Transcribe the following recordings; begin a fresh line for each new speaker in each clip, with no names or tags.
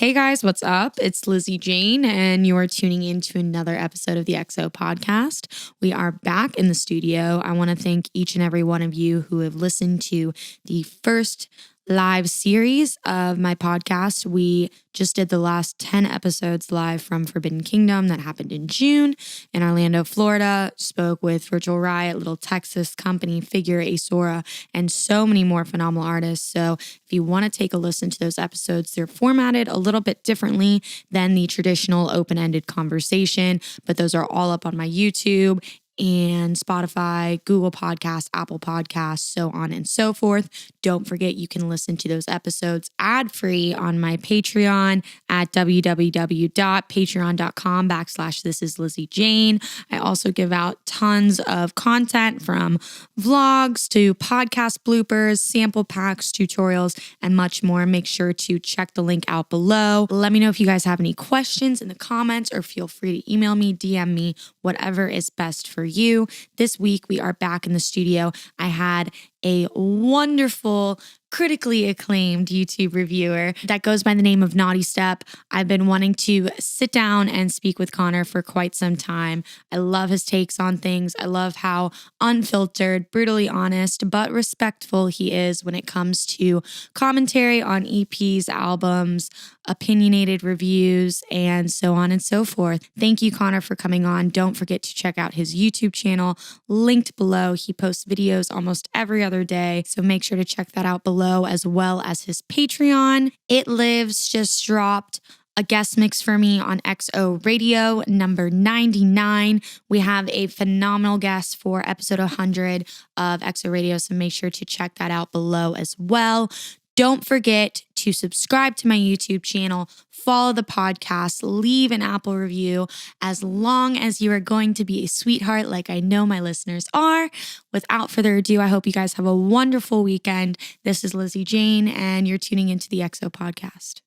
Hey guys, what's up? It's Lizzy Jane, and you are tuning in to another episode of the XO podcast. We are back in the studio. I want to thank each and every one of you who have listened to the first live series of my podcast. We just did the last 10 episodes live from Forbidden Kingdom that happened in June in Orlando, Florida. Spoke with Virtual Riot, Little Texas Company, Figure, Asora, and so many more phenomenal artists. So if you want to take a listen to those episodes, they're formatted a little bit differently than the traditional open-ended conversation, but those are all up on my YouTube and Spotify, Google Podcasts, Apple Podcasts, so on and so forth. Don't forget you can listen to those episodes ad-free on my Patreon at www.patreon.com/thisisLizzyJane. I also give out tons of content from vlogs to podcast bloopers, sample packs, tutorials, and much more. Make sure to check the link out below. Let me know if you guys have any questions in the comments, or feel free to email me, DM me, whatever is best for you. This week, we are back in the studio. I had a wonderful, critically acclaimed YouTube reviewer that goes by the name of Nawtystep. I've been wanting to sit down and speak with Connor for quite some time. I love his takes on things. I love how unfiltered, brutally honest, but respectful he is when it comes to commentary on EPs, albums, opinionated reviews, and so on and so forth. Thank you, Connor, for coming on. Don't forget to check out his YouTube channel, linked below. He posts videos almost every other day, so make sure to check that out below, as well as his Patreon. It Lives just dropped a guest mix for me on XO Radio number 99. We have a phenomenal guest for episode 100 of XO Radio, so make sure to check that out below as well. Don't forget to subscribe to my YouTube channel, follow the podcast, leave an Apple review, as long as you are going to be a sweetheart like I know my listeners are. Without further ado, I hope you guys have a wonderful weekend. This is Lizzy Jane, and you're tuning into the XO podcast.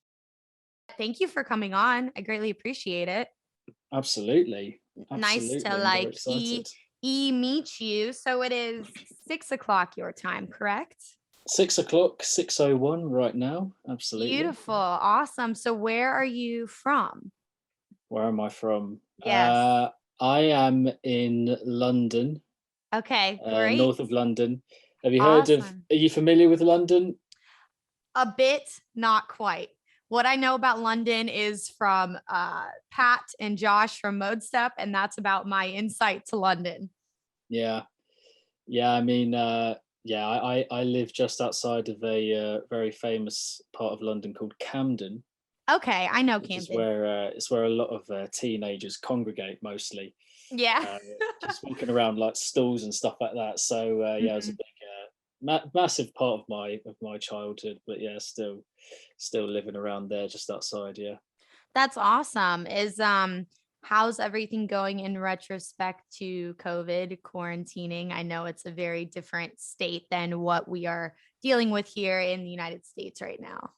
Thank you for coming on. I greatly appreciate it.
Absolutely.
Nice to meet you. So it is 6 o'clock your time, correct?
6 o'clock, 6:01 right now. Absolutely.
Beautiful. Awesome. So where are you from?
Where am I from?
Yes.
I am in London.
Okay, great.
North of London. Have you heard of, are you familiar with London?
A bit, not quite. What I know about London is from Pat and Josh from Nawtystep, and that's about my insight to London.
Yeah. I mean, I live just outside of a very famous part of London called Camden.
Okay, I know Camden.
It's where a lot of teenagers congregate mostly.
Yeah.
Just walking around like stalls and stuff like that. So it was a big, massive part of my childhood. But yeah, still living around there, just outside. Yeah.
That's awesome. How's everything going in retrospect to COVID quarantining? I know it's a very different state than what we are dealing with here in the United States right now.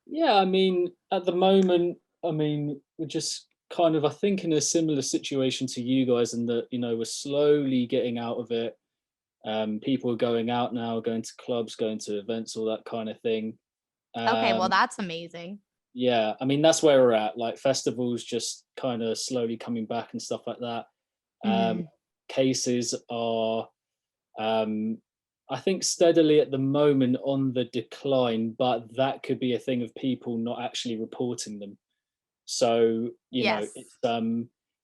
Yeah, I mean, at the moment, we're just kind of, I think, in a similar situation to you guys, in that, we're slowly getting out of it. People are going out now, going to clubs, going to events, all that kind of thing.
Okay, well, that's amazing.
Yeah, I mean, that's where we're at. Like, festivals just kind of slowly coming back and stuff like that. Cases are, I think, steadily at the moment on the decline, but that could be a thing of people not actually reporting them. So,
Yes.
it's,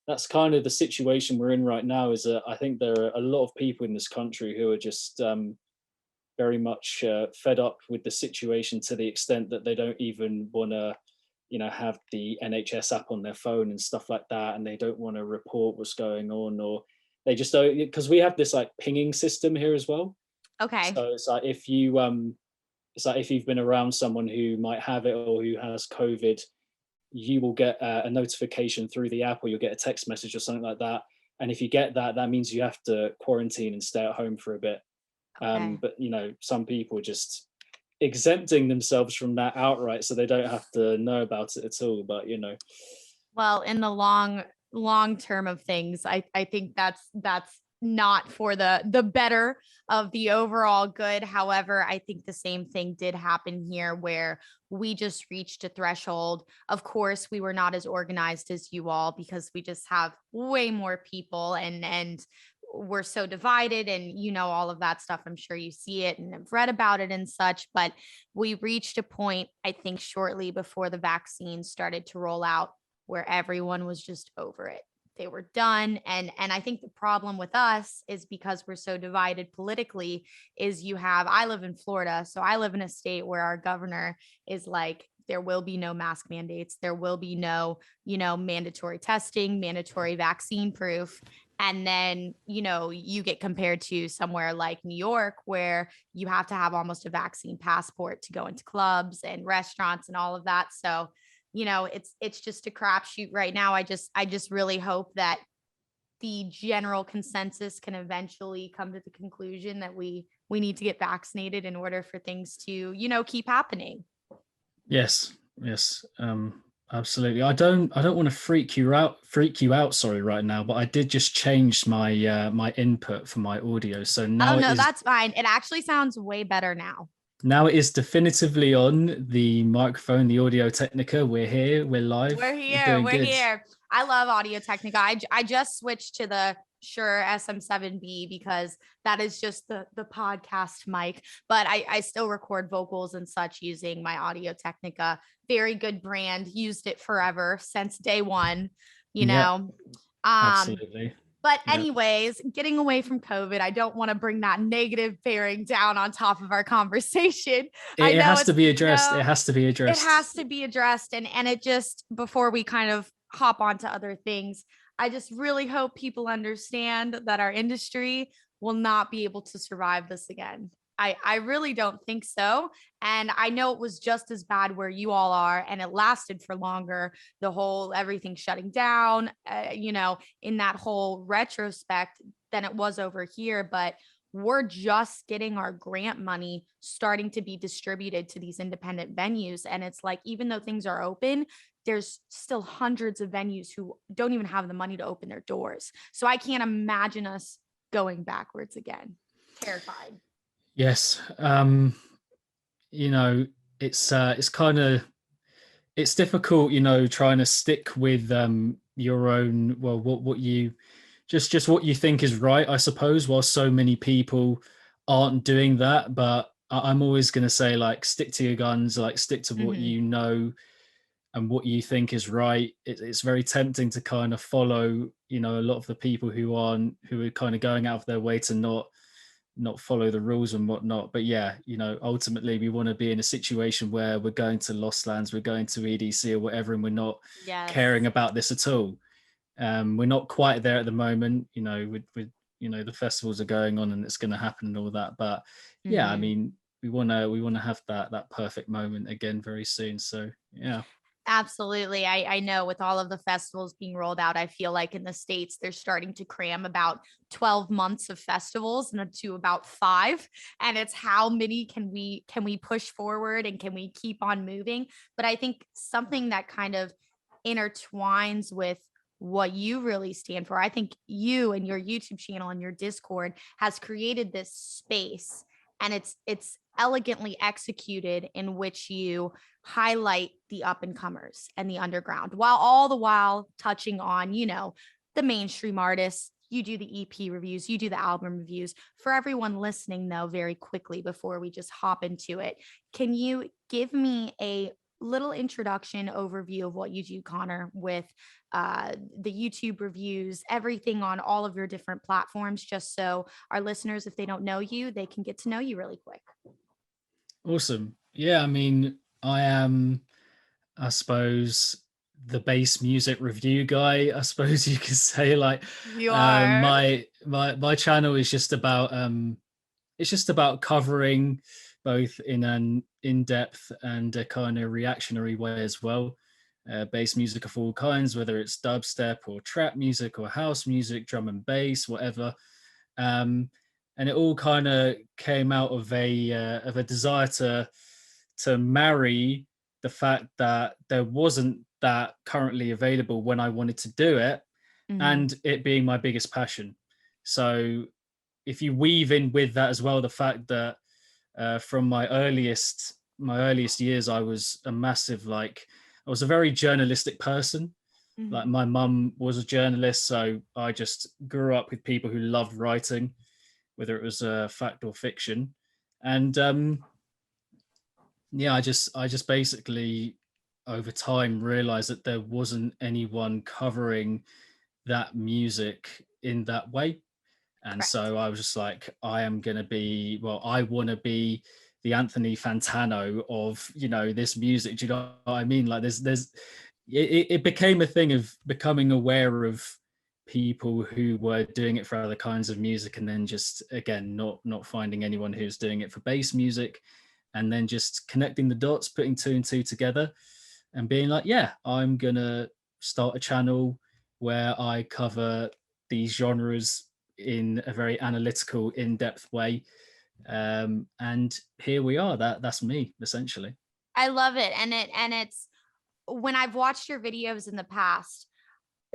that's kind of the situation we're in right now. Is I think there are a lot of people in this country who are just very much fed up with the situation, to the extent that they don't even want to, have the NHS app on their phone and stuff like that, and they don't want to report what's going on, or they just don't, because we have this like pinging system here as well.
Okay.
So it's like if you've been around someone who might have it or who has COVID, you will get a notification through the app, or you'll get a text message or something like that. And if you get that, that means you have to quarantine and stay at home for a bit.
Okay.
But some people are just exempting themselves from that outright, so they don't have to know about it at all. But
well, in the long term of things, I think that's
not for the better of the overall good. However, I think the same thing did happen here where we just reached a threshold. Of course, we were not as organized as you all because we just have way more people and we're so divided and all of that stuff. I'm sure you see it and have read about it and such, but we reached a point, I think, shortly before the vaccine started to roll out where everyone was just over it. They were done. And I think the problem with us is because we're so divided politically is I live in Florida. So I live in a state where our governor is like, there will be no mask mandates. There will be no, mandatory testing, mandatory vaccine proof. And then, you get compared to somewhere like New York, where you have to have almost a vaccine passport to go into clubs and restaurants and all of that. So it's just a crapshoot right now. I just really hope that the general consensus can eventually come to the conclusion that we need to get vaccinated in order for things to, keep happening.
Yes. Absolutely. I don't want to freak you out, sorry, right now, but I did just change my my input for my audio. So now
that's fine. It actually sounds way better now.
Now it is definitively on the microphone, the Audio Technica. We're here. We're live.
We're here. I love Audio Technica. I just switched to the Shure SM7B because that is just the podcast mic, but I still record vocals and such using my Audio Technica. Very good brand. Used it forever since day one,
Absolutely.
But anyways, getting away from COVID, I don't want to bring that negative bearing down on top of our conversation.
It has to be addressed. It has to be addressed.
It has to be addressed. And it just, before we kind of hop onto other things, I just really hope people understand that our industry will not be able to survive this again. I really don't think so. And I know it was just as bad where you all are, and it lasted for longer, the whole everything shutting down, in that whole retrospect than it was over here. But we're just getting our grant money starting to be distributed to these independent venues. And it's like, even though things are open, there's still hundreds of venues who don't even have the money to open their doors. So I can't imagine us going backwards again. Terrified.
Yes. It's kind of, it's difficult, trying to stick with your own, well, what you just what you think is right, I suppose, while so many people aren't doing that. But I'm always going to say, like, stick to your guns, like stick to what you know and what you think is right. It's very tempting to kind of follow, a lot of the people who are kind of going out of their way to not follow the rules and whatnot. But yeah, ultimately we want to be in a situation where we're going to Lost Lands, we're going to EDC or whatever, and we're not caring about this at all. We're not quite there at the moment, with the festivals are going on and it's going to happen and all that. But yeah, I mean, we want to have that perfect moment again very soon. So yeah.
Absolutely. I know with all of the festivals being rolled out, I feel like in the States, they're starting to cram about 12 months of festivals into about 5. And it's how many can we push forward and can we keep on moving? But I think something that kind of intertwines with what you really stand for, I think you and your YouTube channel and your Discord has created this space, and it's elegantly executed, in which you highlight the up and comers and the underground, while all the while touching on, the mainstream artists. You do the EP reviews, you do the album reviews. For everyone listening, though, very quickly before we just hop into it, can you give me a little introduction overview of what you do, Connor, with the YouTube reviews, everything on all of your different platforms, just so our listeners, if they don't know you, they can get to know you really quick?
Awesome. Yeah, I mean, I am, I suppose, the bass music review guy, I suppose you could say. Like,
you are.
My channel is just about it's just about covering both in an in-depth and a kind of reactionary way as well. Bass music of all kinds, whether it's dubstep or trap music or house music, drum and bass, whatever. And it all kind of came out of a desire to marry the fact that there wasn't that currently available when I wanted to do it, and it being my biggest passion. So if you weave in with that as well, the fact that from my earliest years, I was a massive, like, I was a very journalistic person. Like, my mum was a journalist, so I just grew up with people who loved writing, whether it was fact or fiction. And yeah, I just basically over time realized that there wasn't anyone covering that music in that way. And
Correct.
so I was just like, I am going to be, well, I want to be the Anthony Fantano of, this music. Do you know what I mean? Like, it became a thing of becoming aware of people who were doing it for other kinds of music, and then just, again, not finding anyone who's doing it for bass music, and then just connecting the dots, putting two and two together, and being like, yeah, I'm going to start a channel where I cover these genres in a very analytical, in-depth way. And here we are. That's me, essentially.
I love it. And it's, when I've watched your videos in the past,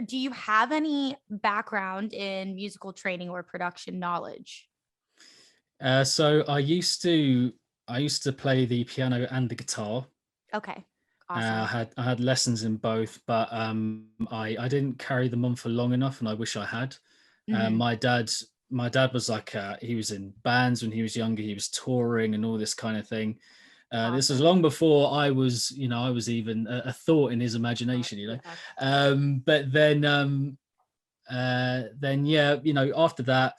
do you have any background in musical training or production knowledge?
So I used to play the piano and the guitar.
Okay. Awesome.
I had lessons in both, but I didn't carry them on for long enough, and I wish I had.
Mhm.
My dad was like, he was in bands when he was younger. He was touring and all this kind of thing. This was
Awesome.
long before I was, I was even a thought in his imagination,
Yeah.
But then yeah, after that,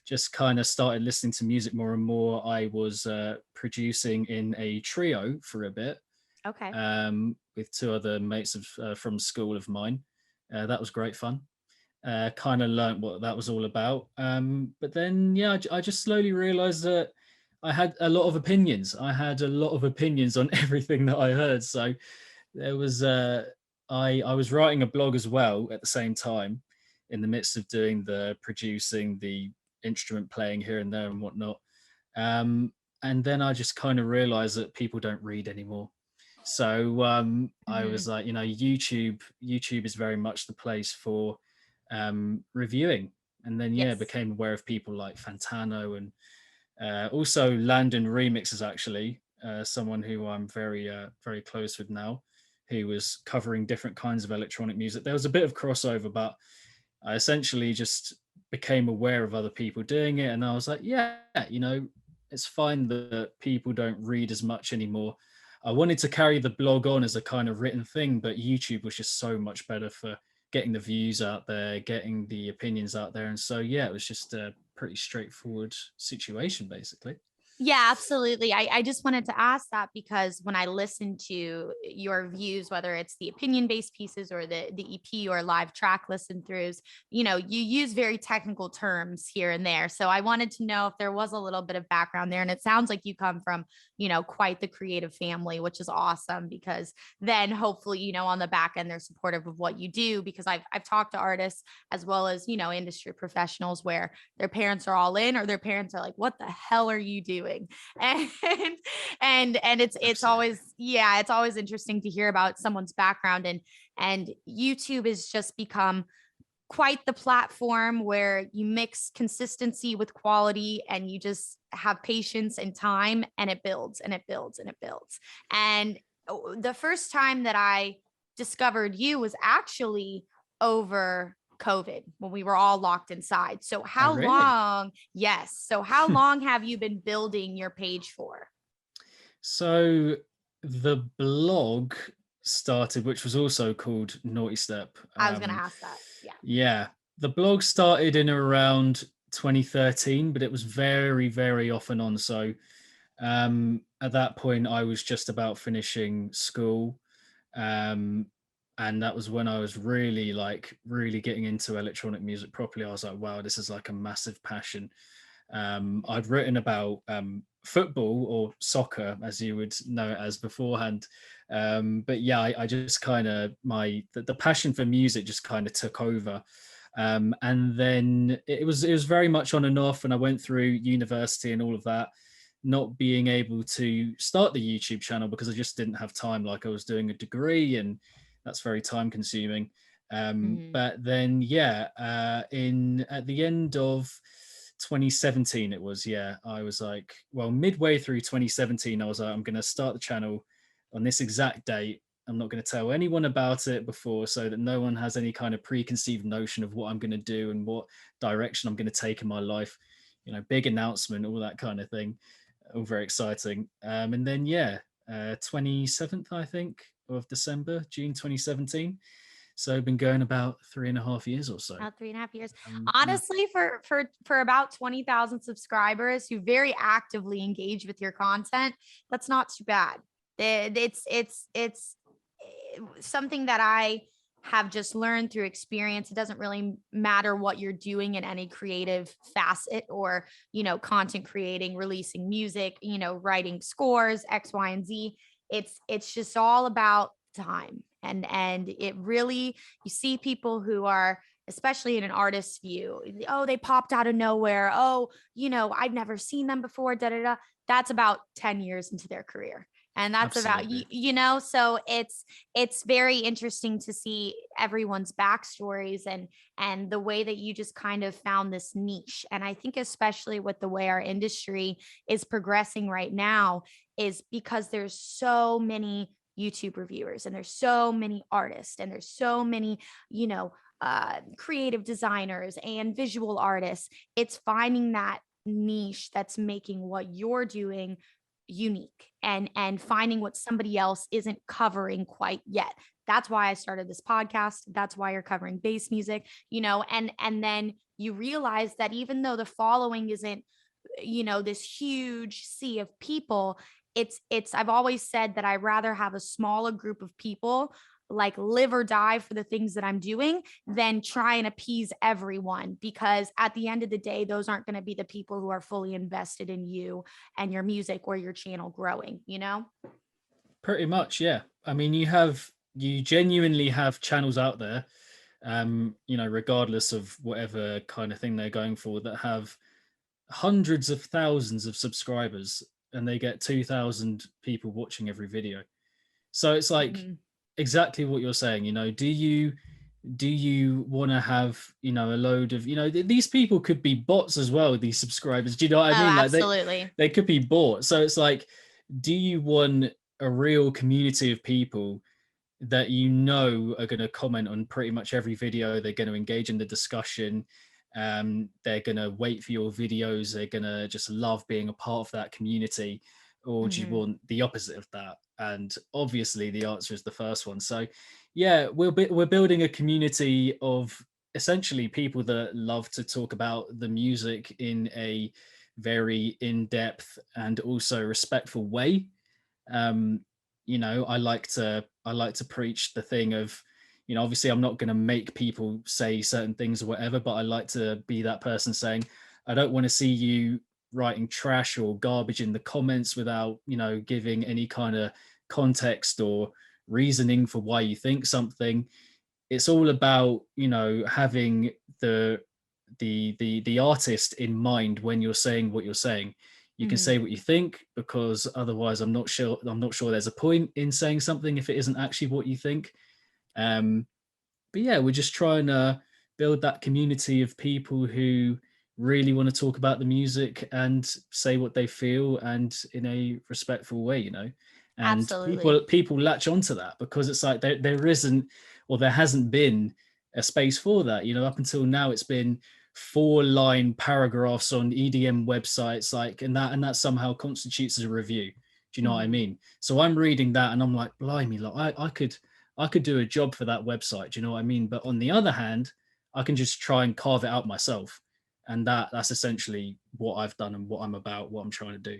just kind of started listening to music more and more. I was producing in a trio for a bit,
Okay.
with two other mates from school of mine. That was great fun. Kind of learned what that was all about. But then, yeah, I just slowly realized that I had a lot of opinions. I had a lot of opinions on everything that I heard. So there was, I was writing a blog as well at the same time, in the midst of doing the producing, the instrument playing here and there and whatnot. And then I just kind of realized that people don't read anymore. So I was
Mhm.
like, YouTube is very much the place for reviewing. And then, yeah,
Yes.
became aware of people like Fantano, and also Landon Remixes, actually, someone who I'm very close with now, who was covering different kinds of electronic music. There was a bit of crossover, but I essentially just became aware of other people doing it, and I was like, yeah, it's fine that people don't read as much anymore. I wanted to carry the blog on as a kind of written thing, but YouTube was just so much better for getting the views out there, getting the opinions out there. And so, yeah, it was just a pretty straightforward situation, basically.
Yeah, absolutely. I just wanted to ask that because when I listen to your views, whether it's the opinion-based pieces or the EP or live track listen throughs, you use very technical terms here and there. So I wanted to know if there was a little bit of background there. And it sounds like you come from, quite the creative family, which is awesome because then hopefully, on the back end, they're supportive of what you do. Because I've talked to artists as well as, industry professionals where their parents are all in or their parents are like, what the hell are you doing? And and it's
Absolutely.
always, yeah, it's always interesting to hear about someone's background. And YouTube has just become quite the platform where you mix consistency with quality and you just have patience and time, and it builds and it builds and it builds. And the first time that I discovered you was actually over COVID when we were all locked inside. So
Oh,
how
really?
long? Yes. So how long have you been building your page for?
So the blog started, which was also called Nawtystep.
I was going to ask that. Yeah.
Yeah, the blog started in around 2013, but it was very off and on. So at that point, I was just about finishing school. Um, and that was when I was really getting into electronic music properly. I was like, wow, this is like a massive passion. I'd written about football, or soccer, as you would know it as beforehand. But yeah, I just kind of the passion for music just kind of took over. And then it was very much on and off, and I went through university and all of that, not being able to start the YouTube channel because I just didn't have time. Like, I was doing a degree, and that's very time consuming. But then, in at the end of 2017, it was, I was like, well, midway through 2017, I was like, I'm going to start the channel on this exact date. I'm not going to tell anyone about it before, so that no one has any kind of preconceived notion of what I'm going to do and what direction I'm going to take in my life. Big announcement, all that kind of thing. All very exciting. And then, 27th, I think, of December, June 2017. So I've been going about 3.5 years or so.
About 3.5 years.
Yeah.
Honestly, for about 20,000 subscribers who very actively engage with your content, that's not too bad. It's something that I have just learned through experience. It doesn't really matter what you're doing in any creative facet or, content creating, releasing music, writing scores, X, Y, and Z. It's just all about time. And it really, you see people who are, especially in an artist's view, oh, they popped out of nowhere. Oh, I've never seen them before. Da da da. That's about 10 years into their career. And that's
Absolutely.
about, so it's very interesting to see everyone's backstories and the way that you just kind of found this niche. And I think especially with the way our industry is progressing right now is because there's so many YouTube reviewers and there's so many artists and there's so many, creative designers and visual artists. It's finding that niche that's making what you're doing unique and finding what somebody else isn't covering quite yet. That's why I started this podcast. That's why you're covering bass music, and then you realize that even though the following isn't, this huge sea of people, it's I've always said that I'd rather have a smaller group of people like live or die for the things that I'm doing than try and appease everyone, because at the end of the day, those aren't going to be the people who are fully invested in you and your music or your channel growing,
Pretty much, yeah. I mean, you genuinely have channels out there, regardless of whatever kind of thing they're going for, that have hundreds of thousands of subscribers and they get 2,000 people watching every video. So it's like exactly what you're saying. Do you want to have a load of these people could be bots as well, these subscribers? Do you know what I mean? Like
absolutely.
they could be bought. So it's like, do you want a real community of people that are going to comment on pretty much every video? They're going to engage in the discussion. They're going to wait for your videos. They're going to just love being a part of that community. Or do you want the opposite of that? And obviously the answer is the first one. So yeah, we're building a community of essentially people that love to talk about the music in a very in-depth and also respectful way. I like to preach the thing of, obviously I'm not going to make people say certain things or whatever, but I like to be that person saying, I don't want to see you writing trash or garbage in the comments without, giving any kind of context or reasoning for why you think something. It's all about, having the artist in mind when you're saying what you're saying. You can say what you think, because otherwise I'm not sure there's a point in saying something if it isn't actually what you think. But yeah, we're just trying to build that community of people who really want to talk about the music and say what they feel, and in a respectful way, and
Absolutely.
people latch onto that, because it's like there isn't, or there hasn't been a space for that. Up until now it's been 4-line paragraphs on EDM websites, like, and that somehow constitutes as a review. Do you know what I mean? So I'm reading that and I'm like, blimey, like I could do a job for that website. Do you know what I mean? But on the other hand, I can just try and carve it out myself. And that's essentially what I've done and what I'm about, what I'm trying to do.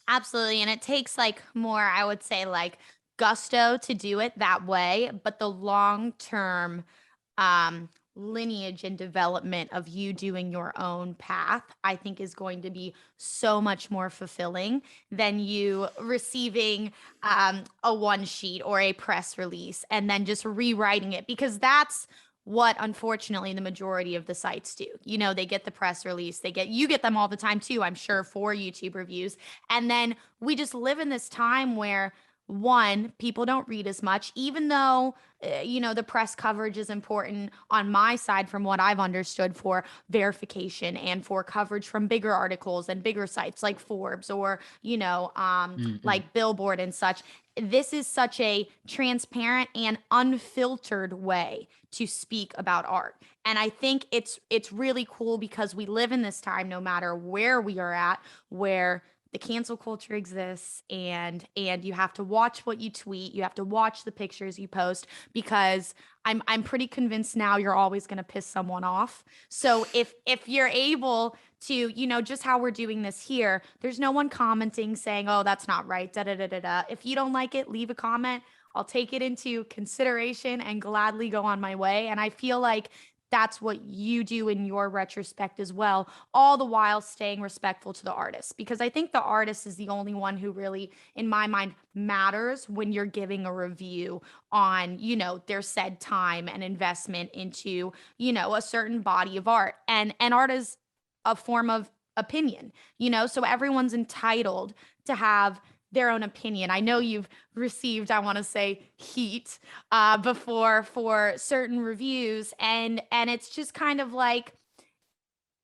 Absolutely. And it takes like more, I would say, like gusto to do it that way. But the long-term lineage and development of you doing your own path, I think is going to be so much more fulfilling than you receiving a one sheet or a press release and then just rewriting it, because that's what unfortunately the majority of the sites do. They get the press release, you get them all the time too, I'm sure, for YouTube reviews. And then we just live in this time where one, people don't read as much, even though, the press coverage is important on my side from what I've understood for verification and for coverage from bigger articles and bigger sites like Forbes or,
Mm-mm.
like Billboard and such. This is such a transparent and unfiltered way to speak about art. And I think it's really cool because we live in this time, no matter where we are at, where the cancel culture exists, and you have to watch what you tweet, you have to watch the pictures you post, because I'm pretty convinced now you're always going to piss someone off. So if you're able to, just how we're doing this here, there's no one commenting saying, oh, that's not right, da da da da da. If you don't like it, leave a comment. I'll take it into consideration and gladly go on my way. And I feel like that's what you do in your retrospect as well, all the while staying respectful to the artist. Because I think the artist is the only one who really, in my mind, matters when you're giving a review on, their said time and investment into, a certain body of art. And art is a form of opinion, so everyone's entitled to have their own opinion. I know you've received, I want to say, heat before for certain reviews, and it's just kind of like,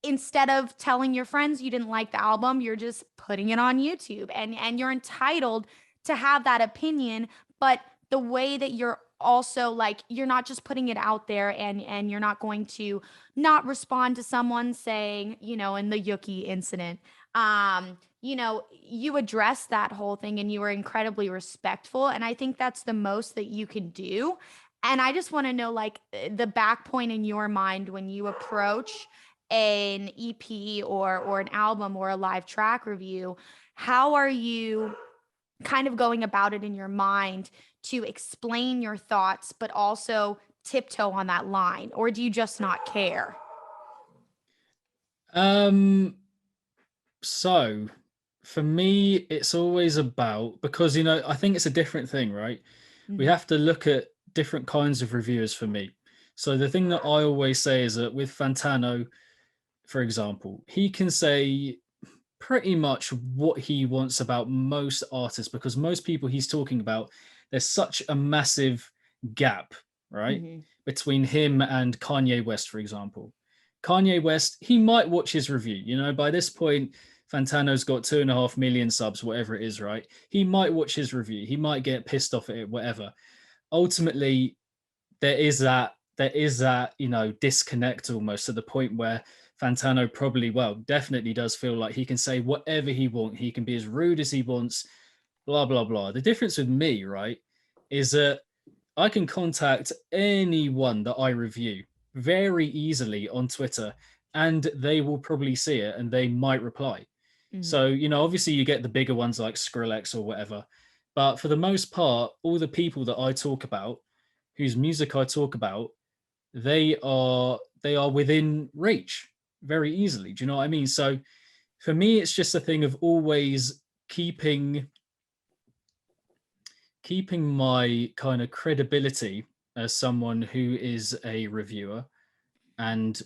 instead of telling your friends you didn't like the album, you're just putting it on YouTube, and you're entitled to have that opinion, but the way that you're also like, you're not just putting it out there, and you're not going to not respond to someone saying, in the Yuki incident, you address that whole thing and you were incredibly respectful, and I think that's the most that you can do. And I just want to know, like, the back point in your mind when you approach an EP or an album or a live track review, how are you kind of going about it in your mind to explain your thoughts, but also tiptoe on that line? Or do you just not care?
Um, so for me, it's always about, because, I think it's a different thing, right? We
Mhm.
have to look at different kinds of reviewers for me. So the thing that I always say is that with Fantano, for example, he can say pretty much what he wants about most artists, because most people he's talking about, there's such a massive gap, right,
Mhm.
between him and Kanye West, for example. Kanye West, he might watch his review. By this point, Fantano's got 2.5 million subs, whatever it is, right? He might watch his review. He might get pissed off at it, whatever. Ultimately, there is that disconnect almost, to the point where Fantano probably, well, definitely does feel like he can say whatever he wants. He can be as rude as he wants, blah blah blah. The difference with me, right, is that I can contact anyone that I review very easily on Twitter, and they will probably see it and they might reply.
Mhm.
So, obviously you get the bigger ones like Skrillex or whatever. But for the most part, all the people that I talk about, whose music I talk about, they are within reach very easily. Do you know what I mean? So for me, it's just a thing of always keeping my kind of credibility as someone who is a reviewer, and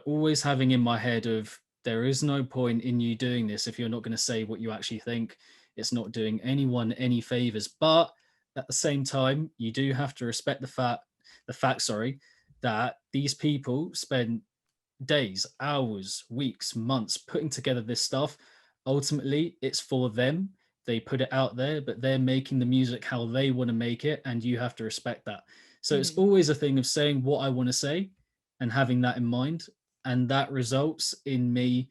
always having in my head of, there is no point in you doing this if you're not going to say what you actually think. It's not doing anyone any favors. But at the same time, you do have to respect the fact, sorry, that these people spend days, hours, weeks, months putting together this stuff. Ultimately, it's for them. They put it out there, but they're making the music how they want to make it, and you have to respect that. So it's
Mhm.
always a thing of saying what I want to say and having that in mind. And that results in me,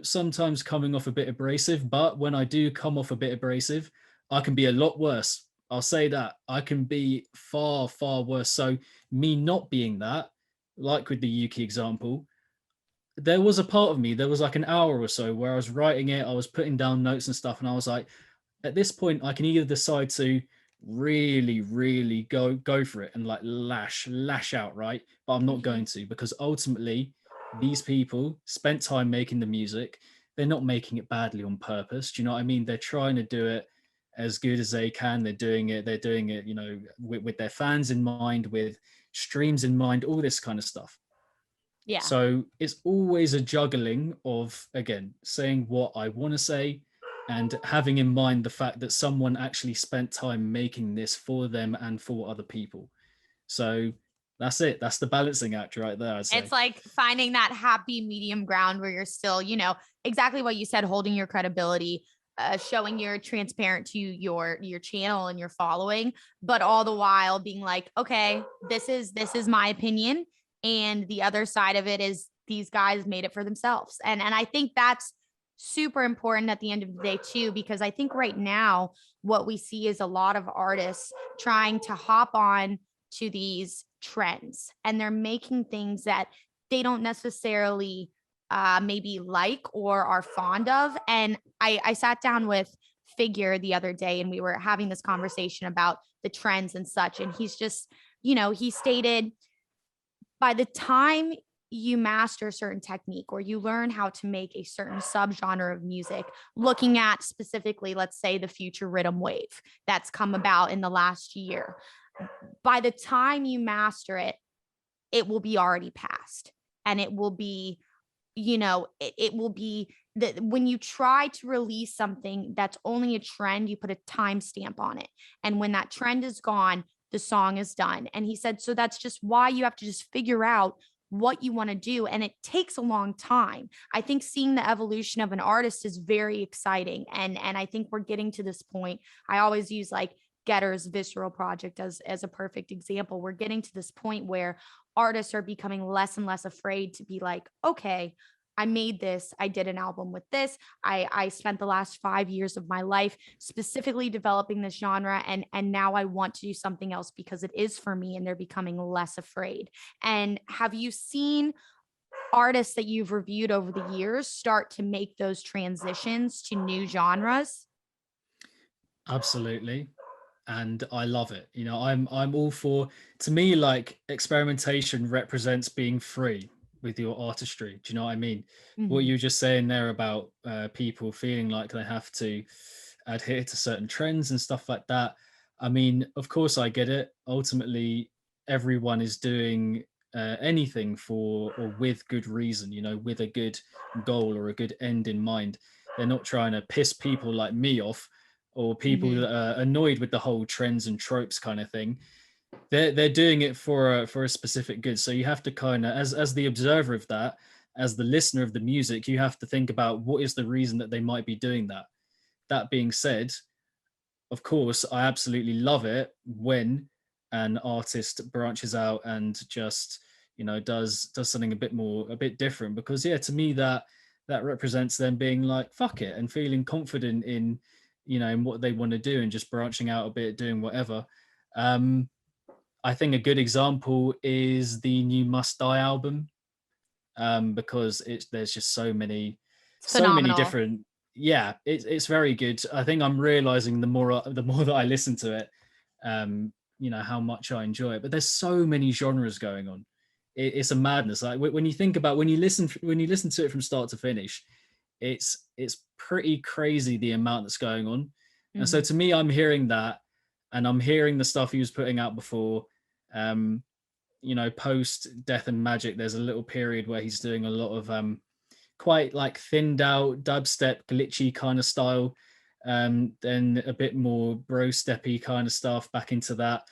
sometimes coming off a bit abrasive. But when I do come off a bit abrasive, I can be a lot worse. I'll say that. I can be far, far worse. So me not being that, like with the Yuki example, there was a part of me, there was like an hour or so where I was writing it, I was putting down notes and stuff, and I was like, at this point, I can either decide to really, really go for it and like lash out, right? But I'm not
Mhm.
going to, because ultimately, these people spent time making the music. They're not making it badly on purpose. Do you know what I mean? They're trying to do it as good as they can. They're doing it, with their fans in mind, with streams in mind, all this kind of stuff.
Yeah.
So it's always a juggling of, again, saying what I want to say, and having in mind the fact that someone actually spent time making this for them and for other people. So that's it. That's the balancing act right there, I'd say.
It's like finding that happy medium ground where you're still, exactly what you said, holding your credibility, showing you're transparent to your channel and your following, but all the while being like, okay, this is my opinion, and the other side of it is these guys made it for themselves, and I think that's super important at the end of the day too, because I think right now what we see is a lot of artists trying to hop on to these trends, and they're making things that they don't necessarily maybe like or are fond of. And I sat down with Figure the other day and we were having this conversation about the trends and such. And he's just, he stated, by the time you master a certain technique or you learn how to make a certain subgenre of music, looking at specifically, let's say, the future rhythm wave that's come about in the last year, by the time you master it, it will be already past. And it will be, it will be that when you try to release something that's only a trend, you put a timestamp on it. And when that trend is gone, the song is done. And he said, so that's just why you have to just figure out what you want to do. And it takes a long time. I think seeing the evolution of an artist is very exciting. And I think we're getting to this point. I always use like Getter's Visceral Project as a perfect example. We're getting to this point where artists are becoming less and less afraid to be like, okay, I made this, I did an album with this. I spent the last 5 years of my life specifically developing this genre, and now I want to do something else because it is for me, and they're becoming less afraid. And have you seen artists that you've reviewed over the years start to make those transitions to new genres?
Absolutely. And I love it. I'm all for, to me, like, experimentation represents being free with your artistry. Do you know what I mean? What
Mhm.
you were just saying there about people feeling like they have to adhere to certain trends and stuff like that. I mean, of course I get it. Ultimately, everyone is doing anything for or with good reason, with a good goal or a good end in mind. They're not trying to piss people like me off, or people
Mhm.
that are annoyed with the whole trends and tropes kind of thing. They're doing it for a specific good. So you have to kind of, as the observer of that, as the listener of the music, you have to think about what is the reason that they might be doing that. That being said, of course, I absolutely love it when an artist branches out and just, does something a bit different, because yeah, to me that represents them being like, fuck it, and feeling confident in, in what they want to do, and just branching out a bit, doing whatever. um I think a good example is the new Must Die album, because there's just
It's
so many
phenomenal.
different. Yeah, it's very good. I think I'm realizing the more that I listen to it, how much I enjoy it. But there's so many genres going on. It's a madness. Like, when you think about, when you listen to it from start to finish, it's pretty crazy the amount that's going on. And so
Mhm.
to me, I'm hearing that, and I'm hearing the stuff he was putting out before. Um, Post Death and Magic, there's a little period where he's doing a lot of quite like thinned out dubstep, glitchy kind of style. Then a bit more bro steppy kind of stuff back into that.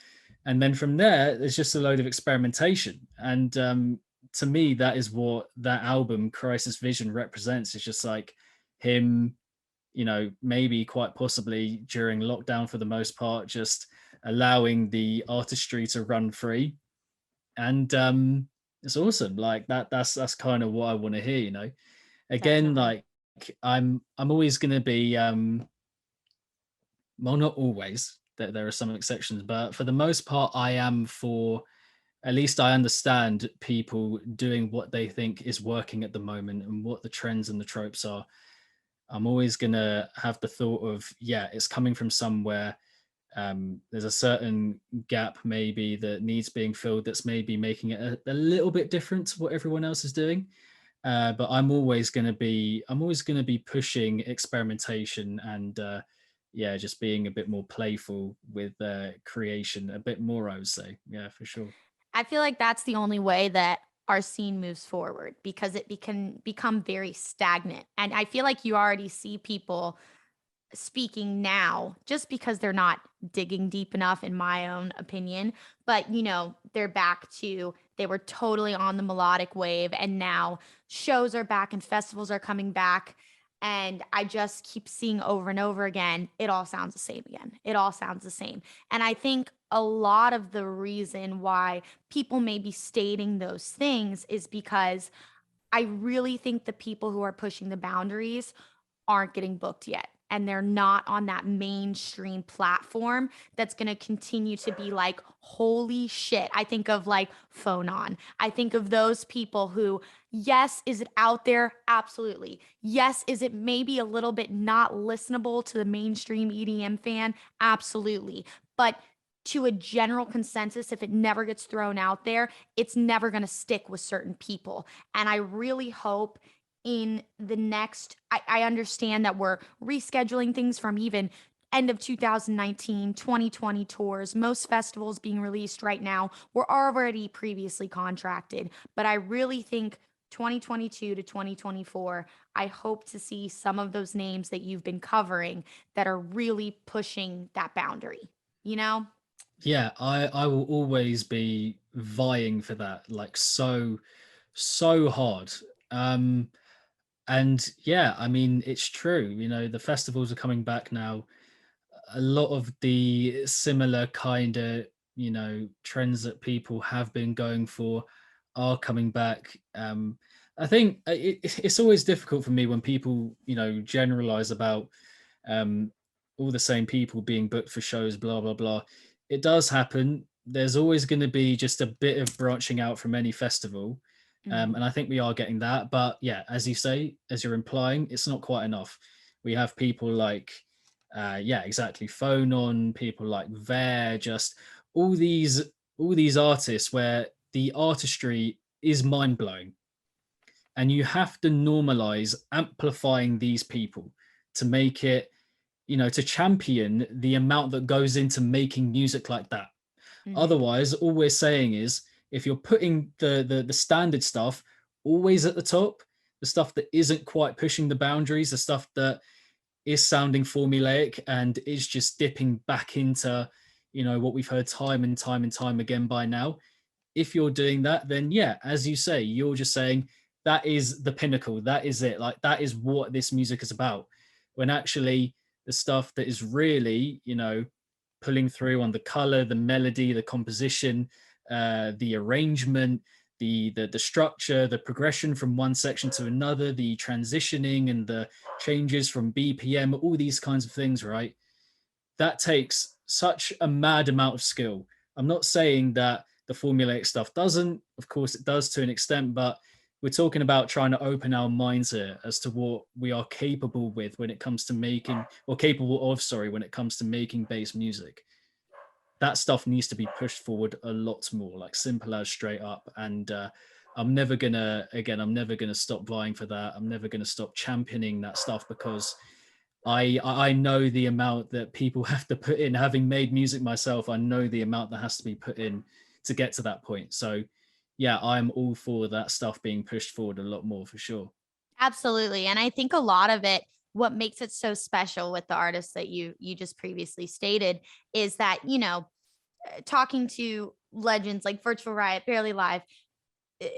And then from there, there's just a load of experimentation. And to me, that is what that album, Crisis Vision, represents. It's just like him, maybe quite possibly during lockdown for the most part, just allowing the artistry to run free. And it's awesome. Like that's kind of what I want to hear, again.
Definitely.
Like, I'm always going to be well, not always, there are some exceptions, but for the most part I am for, at least I understand people doing what they think is working at the moment and what the trends and the tropes are. I'm always going to have the thought of, yeah, it's coming from somewhere. There's a certain gap maybe that needs being filled, that's maybe making it a little bit different to what everyone else is doing. But I'm always going to be pushing experimentation, and yeah, just being a bit more playful with creation, a bit more, I would say. Yeah, for sure.
I feel like that's the only way that our scene moves forward, because it can become very stagnant. And I feel like you already see people speaking now, just because they're not digging deep enough, in my own opinion. But, they're back to, they were totally on the melodic wave, and now shows are back and festivals are coming back. And I just keep seeing over and over again, it all sounds the same again. It all sounds the same. And I think a lot of the reason why people may be stating those things is because I really think the people who are pushing the boundaries aren't getting booked yet. And they're not on that mainstream platform that's going to continue to be like, holy shit. I think of like Phonon. I think of those people who, yes, is it out there? Absolutely. Yes, is it maybe a little bit not listenable to the mainstream EDM fan? Absolutely. But to a general consensus, if it never gets thrown out there, it's never going to stick with certain people. And I really hope in the next, I understand that we're rescheduling things from even end of 2019, 2020 tours. Most festivals being released right now were already previously contracted, but I really think 2022 to 2024, I hope to see some of those names that you've been covering that are really pushing that boundary, you know?
Yeah, I will always be vying for that, like so hard. And yeah, I mean, it's true. The festivals are coming back now. A lot of the similar kind of, trends that people have been going for are coming back. I think it's always difficult for me when people, generalize about um, all the same people being booked for shows, blah, blah, blah. It does happen. There's always going to be just a bit of branching out from any festival.
Mhm.
And I think we are getting that. But yeah, as you say, as you're implying, it's not quite enough. We have people like, yeah, exactly, Phonon, people like Ver, just all these all these artists where the artistry is mind blowing, and you have to normalize amplifying these people to make it, to champion the amount that goes into making music like that.
Mhm.
Otherwise, all we're saying is if you're putting the standard stuff always at the top, the stuff that isn't quite pushing the boundaries, the stuff that is sounding formulaic and is just dipping back into, what we've heard time and time and time again by now. If you're doing that, then yeah, as you say, you're just saying that is the pinnacle. That is it. Like that is what this music is about. When actually the stuff that is really, pulling through on the color, the melody, the composition, the arrangement, the structure, the progression from one section to another, the transitioning and the changes from BPM, all these kinds of things, right? That takes such a mad amount of skill. I'm not saying that the formulaic stuff doesn't, of course it does to an extent, but we're talking about trying to open our minds here as to what we are capable with when it comes to making, or capable of, sorry, when it comes to making bass music. That stuff needs to be pushed forward a lot more, like simple as straight up. And I'm never gonna stop vying for that. I'm never gonna stop championing that stuff because I know the amount that people have to put in. Having made music myself, I know the amount that has to be put in to get to that point. So yeah, I'm all for that stuff being pushed forward a lot more for sure.
Absolutely. And I think a lot of it, what makes it so special with the artists that you just previously stated is that, talking to legends like Virtual Riot, Barely Live,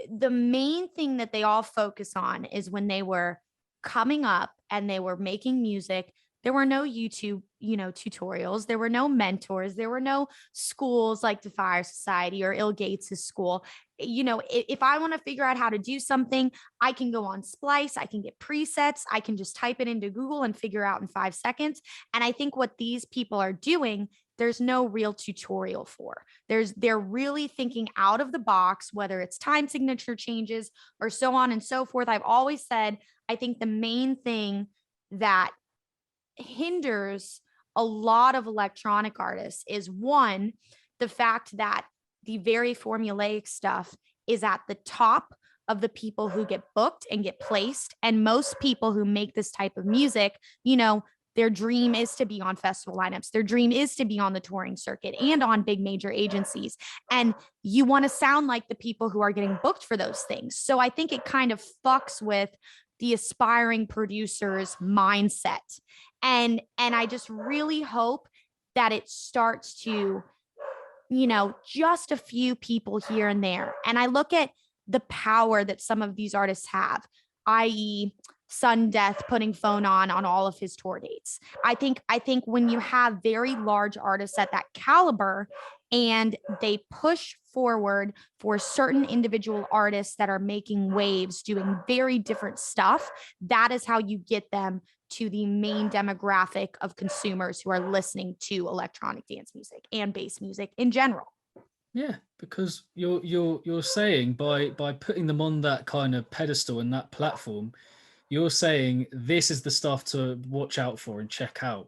the main thing that they all focus on is when they were coming up and they were making music, there were no YouTube, tutorials, there were no mentors, there were no schools like the Fire Society or Ill Gates' school. If I want to figure out how to do something, I can go on Splice, I can get presets, I can just type it into Google and figure out in 5 seconds. And I think what these people are doing, there's no real tutorial for. They're really thinking out of the box, whether it's time signature changes or so on and so forth. I've always said, I think the main thing that hinders a lot of electronic artists is one, the fact that the very formulaic stuff is at the top of the people who get booked and get placed. And most people who make this type of music, their dream is to be on festival lineups. Their dream is to be on the touring circuit and on big major agencies. And you want to sound like the people who are getting booked for those things. So I think it kind of fucks with the aspiring producer's mindset. And I just really hope that it starts to, just a few people here and there. And I look at the power that some of these artists have, i.e., Sun Death putting Phone on all of his tour dates. I think when you have very large artists at that caliber and they push forward for certain individual artists that are making waves, doing very different stuff, that is how you get them to the main demographic of consumers who are listening to electronic dance music and bass music in general.
Yeah, because you're saying by putting them on that kind of pedestal and that platform, you're saying this is the stuff to watch out for and check out.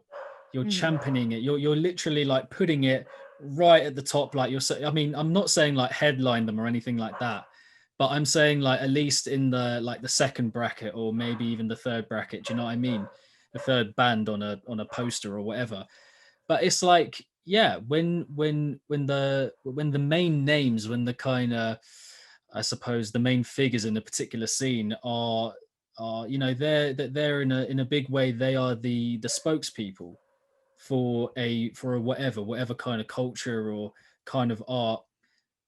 You're championing it. You're literally like putting it right at the top. Like you're saying, I mean, I'm not saying like headline them or anything like that, but I'm saying like at least in the like the second bracket or maybe even the third bracket. Do you know what I mean? The third band on a poster or whatever. But it's like, yeah, when the main names, when the kind of, I suppose, the main figures in a particular scene are they're in a big way, they are the spokespeople for a whatever kind of culture or kind of art.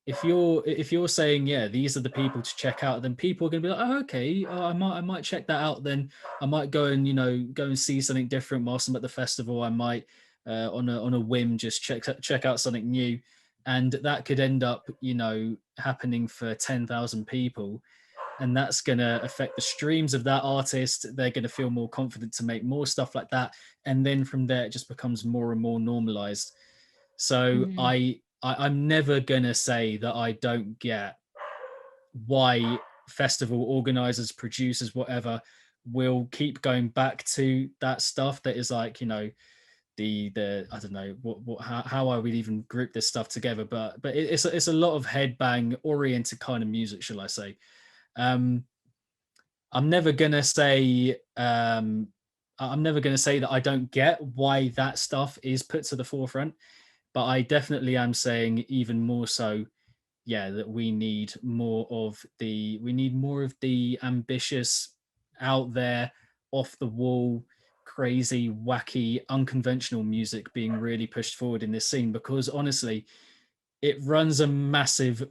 If you're saying, yeah, these are the people to check out, then people are going to be like, oh, okay, I might check that out. Then I might go and see something different whilst I'm at the festival. I might on a whim just check out something new, and that could end up happening for 10,000 people, and that's going to affect the streams of that artist. They're going to feel more confident to make more stuff like that, and then from there it just becomes more and more normalized. So I'm never going to say that I don't get why festival organizers, producers, whatever, will keep going back to that stuff that is like, the I don't know how I would even group this stuff together, but it's a lot of headbang oriented kind of music, shall I say. I'm never gonna say that I don't get why that stuff is put to the forefront, but I definitely am saying even more so, yeah, that we need more of the ambitious, out there, off the wall, crazy, wacky, unconventional music being really pushed forward in this scene, because honestly, it runs a massive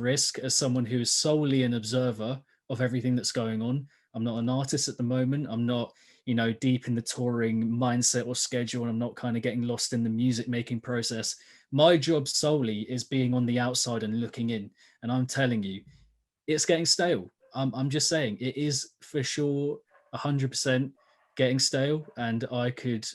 risk as someone who is solely an observer of everything that's going on. I'm not an artist at the moment. I'm not, deep in the touring mindset or schedule, and I'm not kind of getting lost in the music making process. My job solely is being on the outside and looking in. And I'm telling you, it's getting stale. I'm just saying it is for sure 100% getting stale. And I could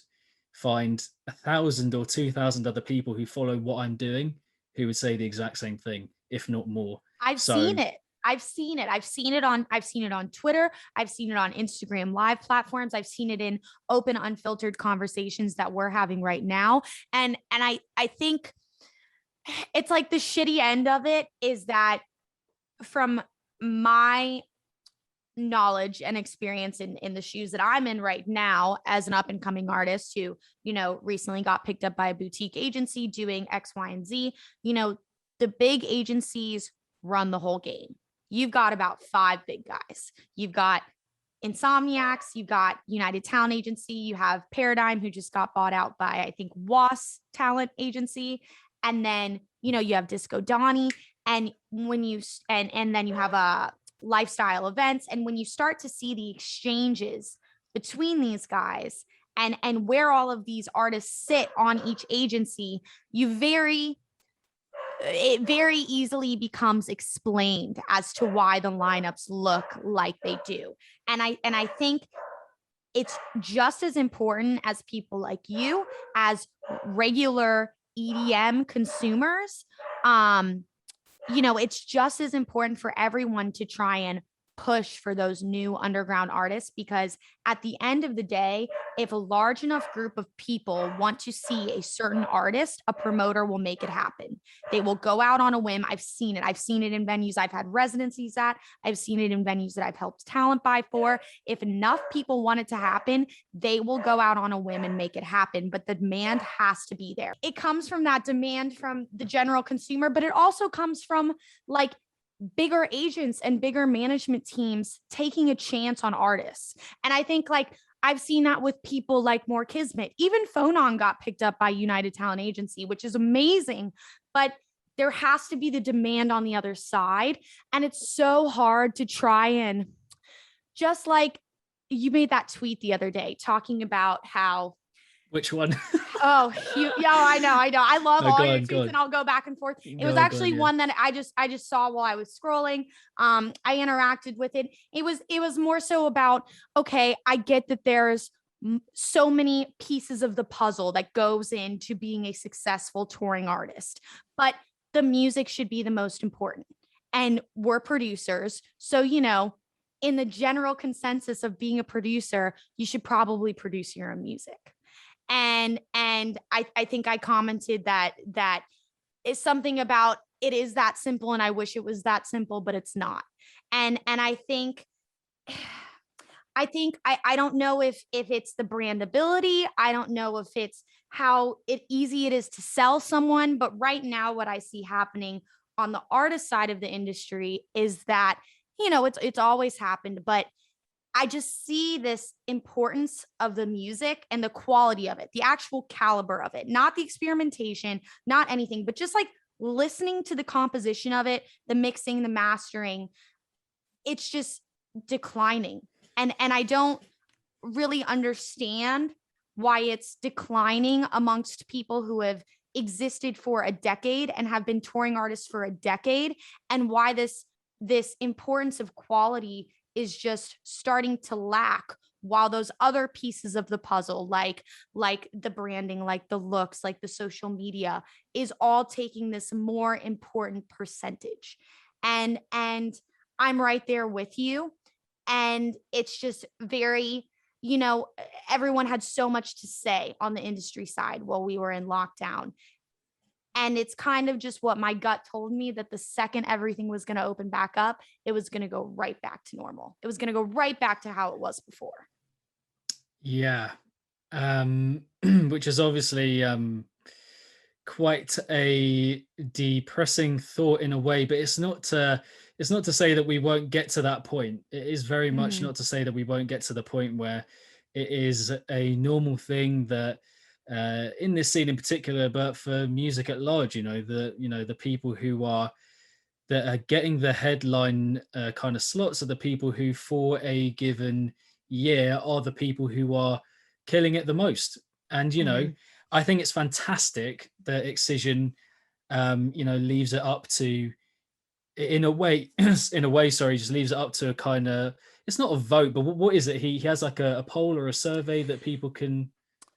find 1,000 or 2,000 other people who follow what I'm doing who would say the exact same thing, if not more.
I've seen it. I've seen it on Twitter. I've seen it on Instagram live platforms. I've seen it in open, unfiltered conversations that we're having right now. And I think it's like the shitty end of it is that, from my knowledge and experience in the shoes that I'm in right now as an up and coming artist who, recently got picked up by a boutique agency doing X, Y, and Z, the big agencies run the whole game. You've got about 5 big guys. You've got Insomniacs, you've got United Talent Agency, you have Paradigm, who just got bought out by, I think, Was Talent Agency. And then, you have Disco Donnie. And when you, and then you have lifestyle events. And when you start to see the exchanges between these guys and where all of these artists sit on each agency, it very easily becomes explained as to why the lineups look like they do. And I think it's just as important as people like you, as regular EDM consumers. It's just as important for everyone to try and push for those new underground artists, because at the end of the day, if a large enough group of people want to see a certain artist, a promoter will make it happen. They will go out on a whim. I've seen it. I've seen it in venues I've had residencies at. I've seen it in venues that I've helped talent buy for. If enough people want it to happen, they will go out on a whim and make it happen. But the demand has to be there. It comes from that demand from the general consumer, but it also comes from like bigger agents and bigger management teams taking a chance on artists. And I think like I've seen that with people like More Kismet. Even Phonon got picked up by United Talent Agency, which is amazing. But there has to be the demand on the other side. And it's so hard to try and, just like you made that tweet the other day talking about how.
Which one?
I know. I love all your tweets and I'll go back and forth. It was actually one that I just saw while I was scrolling. I interacted with it. It was more so about, okay, I get that there's so many pieces of the puzzle that goes into being a successful touring artist, but the music should be the most important. And we're producers. So, in the general consensus of being a producer, you should probably produce your own music. And I think I commented that is something about it is that simple, and I wish it was that simple, but it's not. And I think I don't know if it's the brandability. I don't know if it's how easy it is to sell someone. But right now, what I see happening on the artist side of the industry is that, it's always happened, but I just see this importance of the music and the quality of it, the actual caliber of it, not the experimentation, not anything, but just like listening to the composition of it, the mixing, the mastering. It's just declining. And I don't really understand why it's declining amongst people who have existed for a decade and have been touring artists for a decade, and why this importance of quality is just starting to lack, while those other pieces of the puzzle, like the branding, like the looks, like the social media, is all taking this more important percentage. And I'm right there with you. And it's just very, everyone had so much to say on the industry side while we were in lockdown. And it's kind of just what my gut told me, that the second everything was going to open back up, it was going to go right back to normal. It was going to go right back to how it was before.
Yeah. Which is obviously quite a depressing thought in a way, but it's not to say that we won't get to that point. It is very much not to say that we won't get to the point where it is a normal thing that in this scene in particular, but for music at large, the people who are that are getting the headline kind of slots are the people who, for a given year, are the people who are killing it the most. And I think it's fantastic that Excision leaves it up to, in a way, just leaves it up to a kind of, it's not a vote, but what is it? He has like a poll or a survey that people can.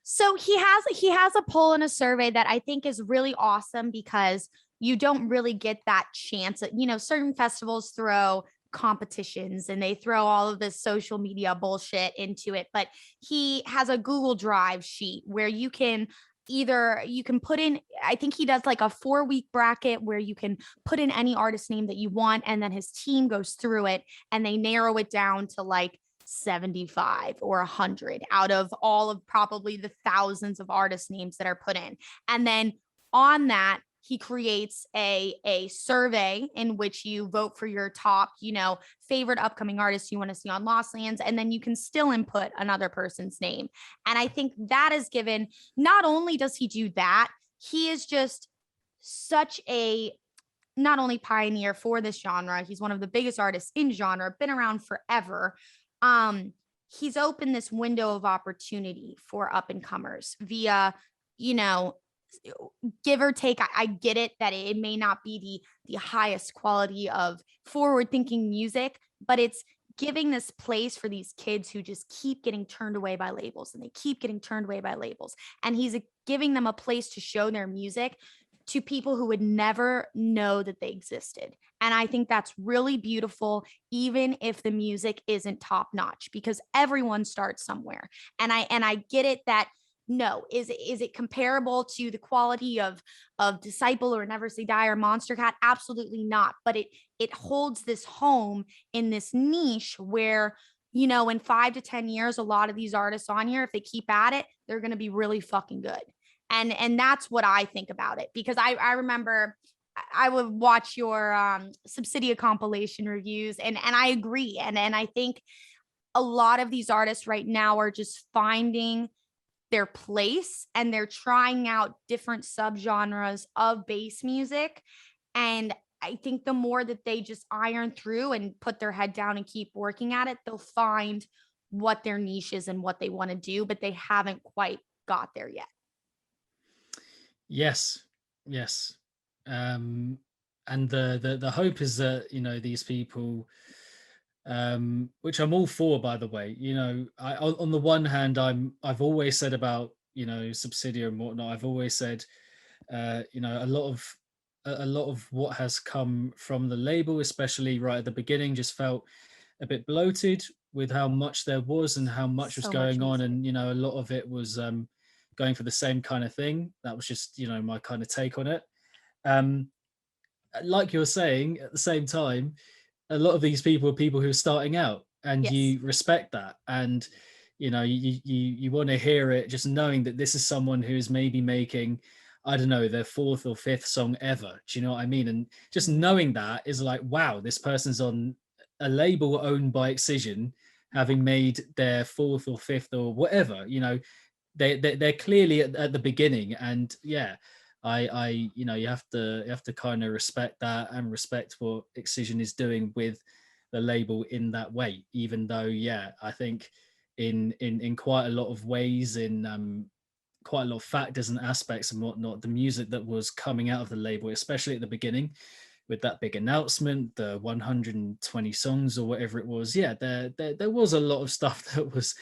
So he has a poll and a survey that I think is really awesome, because you don't really get that chance. Certain festivals throw competitions and they throw all of this social media bullshit into it, but he has a Google Drive sheet where you can put in, I think he does like a 4-week bracket where you can put in any artist name that you want, and then his team goes through it and they narrow it down to like 75 or 100 out of all of probably the thousands of artist names that are put in. And then on that, he creates a survey in which you vote for your top, favorite upcoming artists you want to see on Lost Lands. And then you can still input another person's name. And I think that is given, not only does he do that, he is just such a, not only pioneer for this genre, he's one of the biggest artists in genre, been around forever. He's opened this window of opportunity for up and comers via, give or take. I get it that it may not be the highest quality of forward thinking music, but it's giving this place for these kids who just keep getting turned away by labels, and they keep getting turned away by labels. And he's giving them a place to show their music to people who would never know that they existed. And I think that's really beautiful, even if the music isn't top notch, because everyone starts somewhere. And I get it that, no, is it comparable to the quality of Disciple or Never Say Die or Monster Cat? Absolutely not. But it holds this home in this niche where, in 5 to 10 years, a lot of these artists on here, if they keep at it, they're going to be really fucking good. And that's what I think about it, because I remember I would watch your Subsidia compilation reviews, and I agree. And I think a lot of these artists right now are just finding their place, and they're trying out different subgenres of bass music. And I think the more that they just iron through and put their head down and keep working at it, they'll find what their niche is and what they want to do, but they haven't quite got there yet.
Yes. And the hope is that, these people, which I'm all for, by the way. On the one hand, I've always said about, Subsidia and whatnot. I've always said, a lot of what has come from the label, especially right at the beginning, just felt a bit bloated with how much there was and how much was
So much
going on,
music.
and a lot of it was going for the same kind of thing. That was just my kind of take on it. Um, like you're saying, at the same time, a lot of these people are people who are starting out, and
Yes.
you respect that, and you want to hear it, just knowing that this is someone who is maybe making, I don't know, their fourth or fifth song ever. Do you know what I mean? And just knowing that is like, wow, this person's on a label owned by Excision, having made their fourth or fifth or whatever. They're clearly at the beginning, and yeah, you have to kind of respect that and respect what Excision is doing with the label in that way. Even though, yeah, I think in quite a lot of ways, in quite a lot of factors and aspects and whatnot, the music that was coming out of the label, especially at the beginning, with that big announcement, the 120 songs or whatever it was, yeah, there was a lot of stuff that was,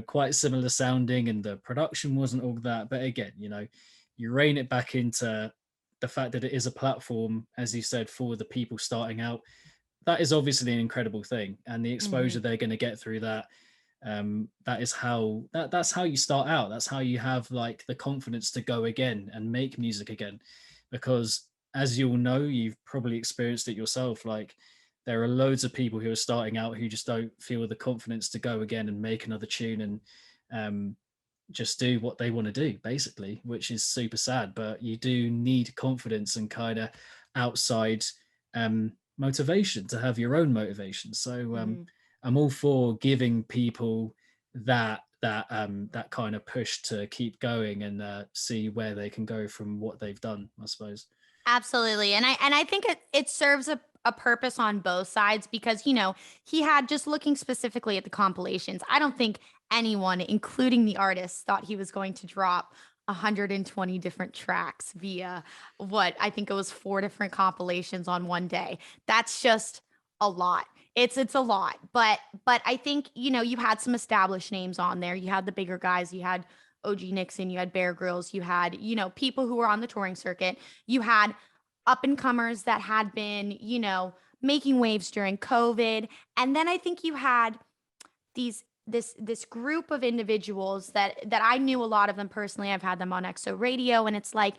quite similar sounding, and the production wasn't all that. But again, you rein it back into the fact that it is a platform, as you said, for the people starting out. That is obviously an incredible thing, and the exposure they're going to get through that. That's how you start out. That's how you have like the confidence to go again and make music again, because as you'll know, you've probably experienced it yourself, like there are loads of people who are starting out who just don't feel the confidence to go again and make another tune, and just do what they want to do, basically, which is super sad. But you do need confidence and kind of outside motivation to have your own motivation. So I'm all for giving people that kind of push to keep going and see where they can go from what they've done, I suppose.
Absolutely. And I think it serves a purpose on both sides, because, he had, just looking specifically at the compilations, I don't think anyone, including the artists, thought he was going to drop 120 different tracks via what I think it was 4 different compilations on one day. That's just a lot. It's a lot. But I think, you had some established names on there. You had the bigger guys, you had OG Nixon, you had Bear Grylls, you had, people who were on the touring circuit. You had up and comers that had been, making waves during COVID. And then I think you had this group of individuals that I knew a lot of them personally. I've had them on EXO Radio, and it's like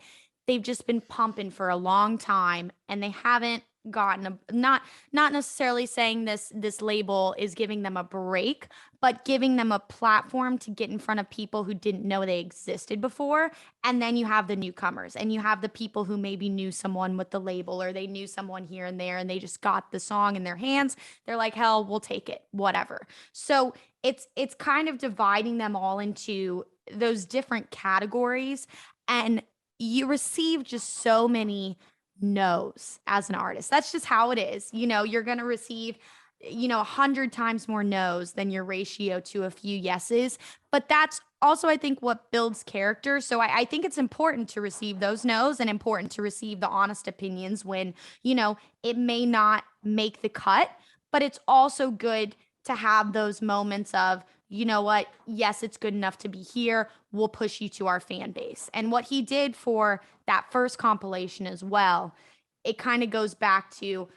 they've just been pumping for a long time, and they haven't gotten not necessarily saying this label is giving them a break, but giving them a platform to get in front of people who didn't know they existed before. And then you have the newcomers, and you have the people who maybe knew someone with the label, or they knew someone here and there, and they just got the song in their hands. They're like, hell, we'll take it, whatever. So it's kind of dividing them all into those different categories, and you receive just so many no's as an artist. That's just how it is. You're going to receive 100 times more no's than your ratio to a few yeses. But that's also, I think, what builds character. So I think it's important to receive those no's, and important to receive the honest opinions when, it may not make the cut. But it's also good to have those moments of, you know what, yes, it's good enough to be here. We'll push you to our fan base. And what he did for that first compilation as well, it kind of goes back to,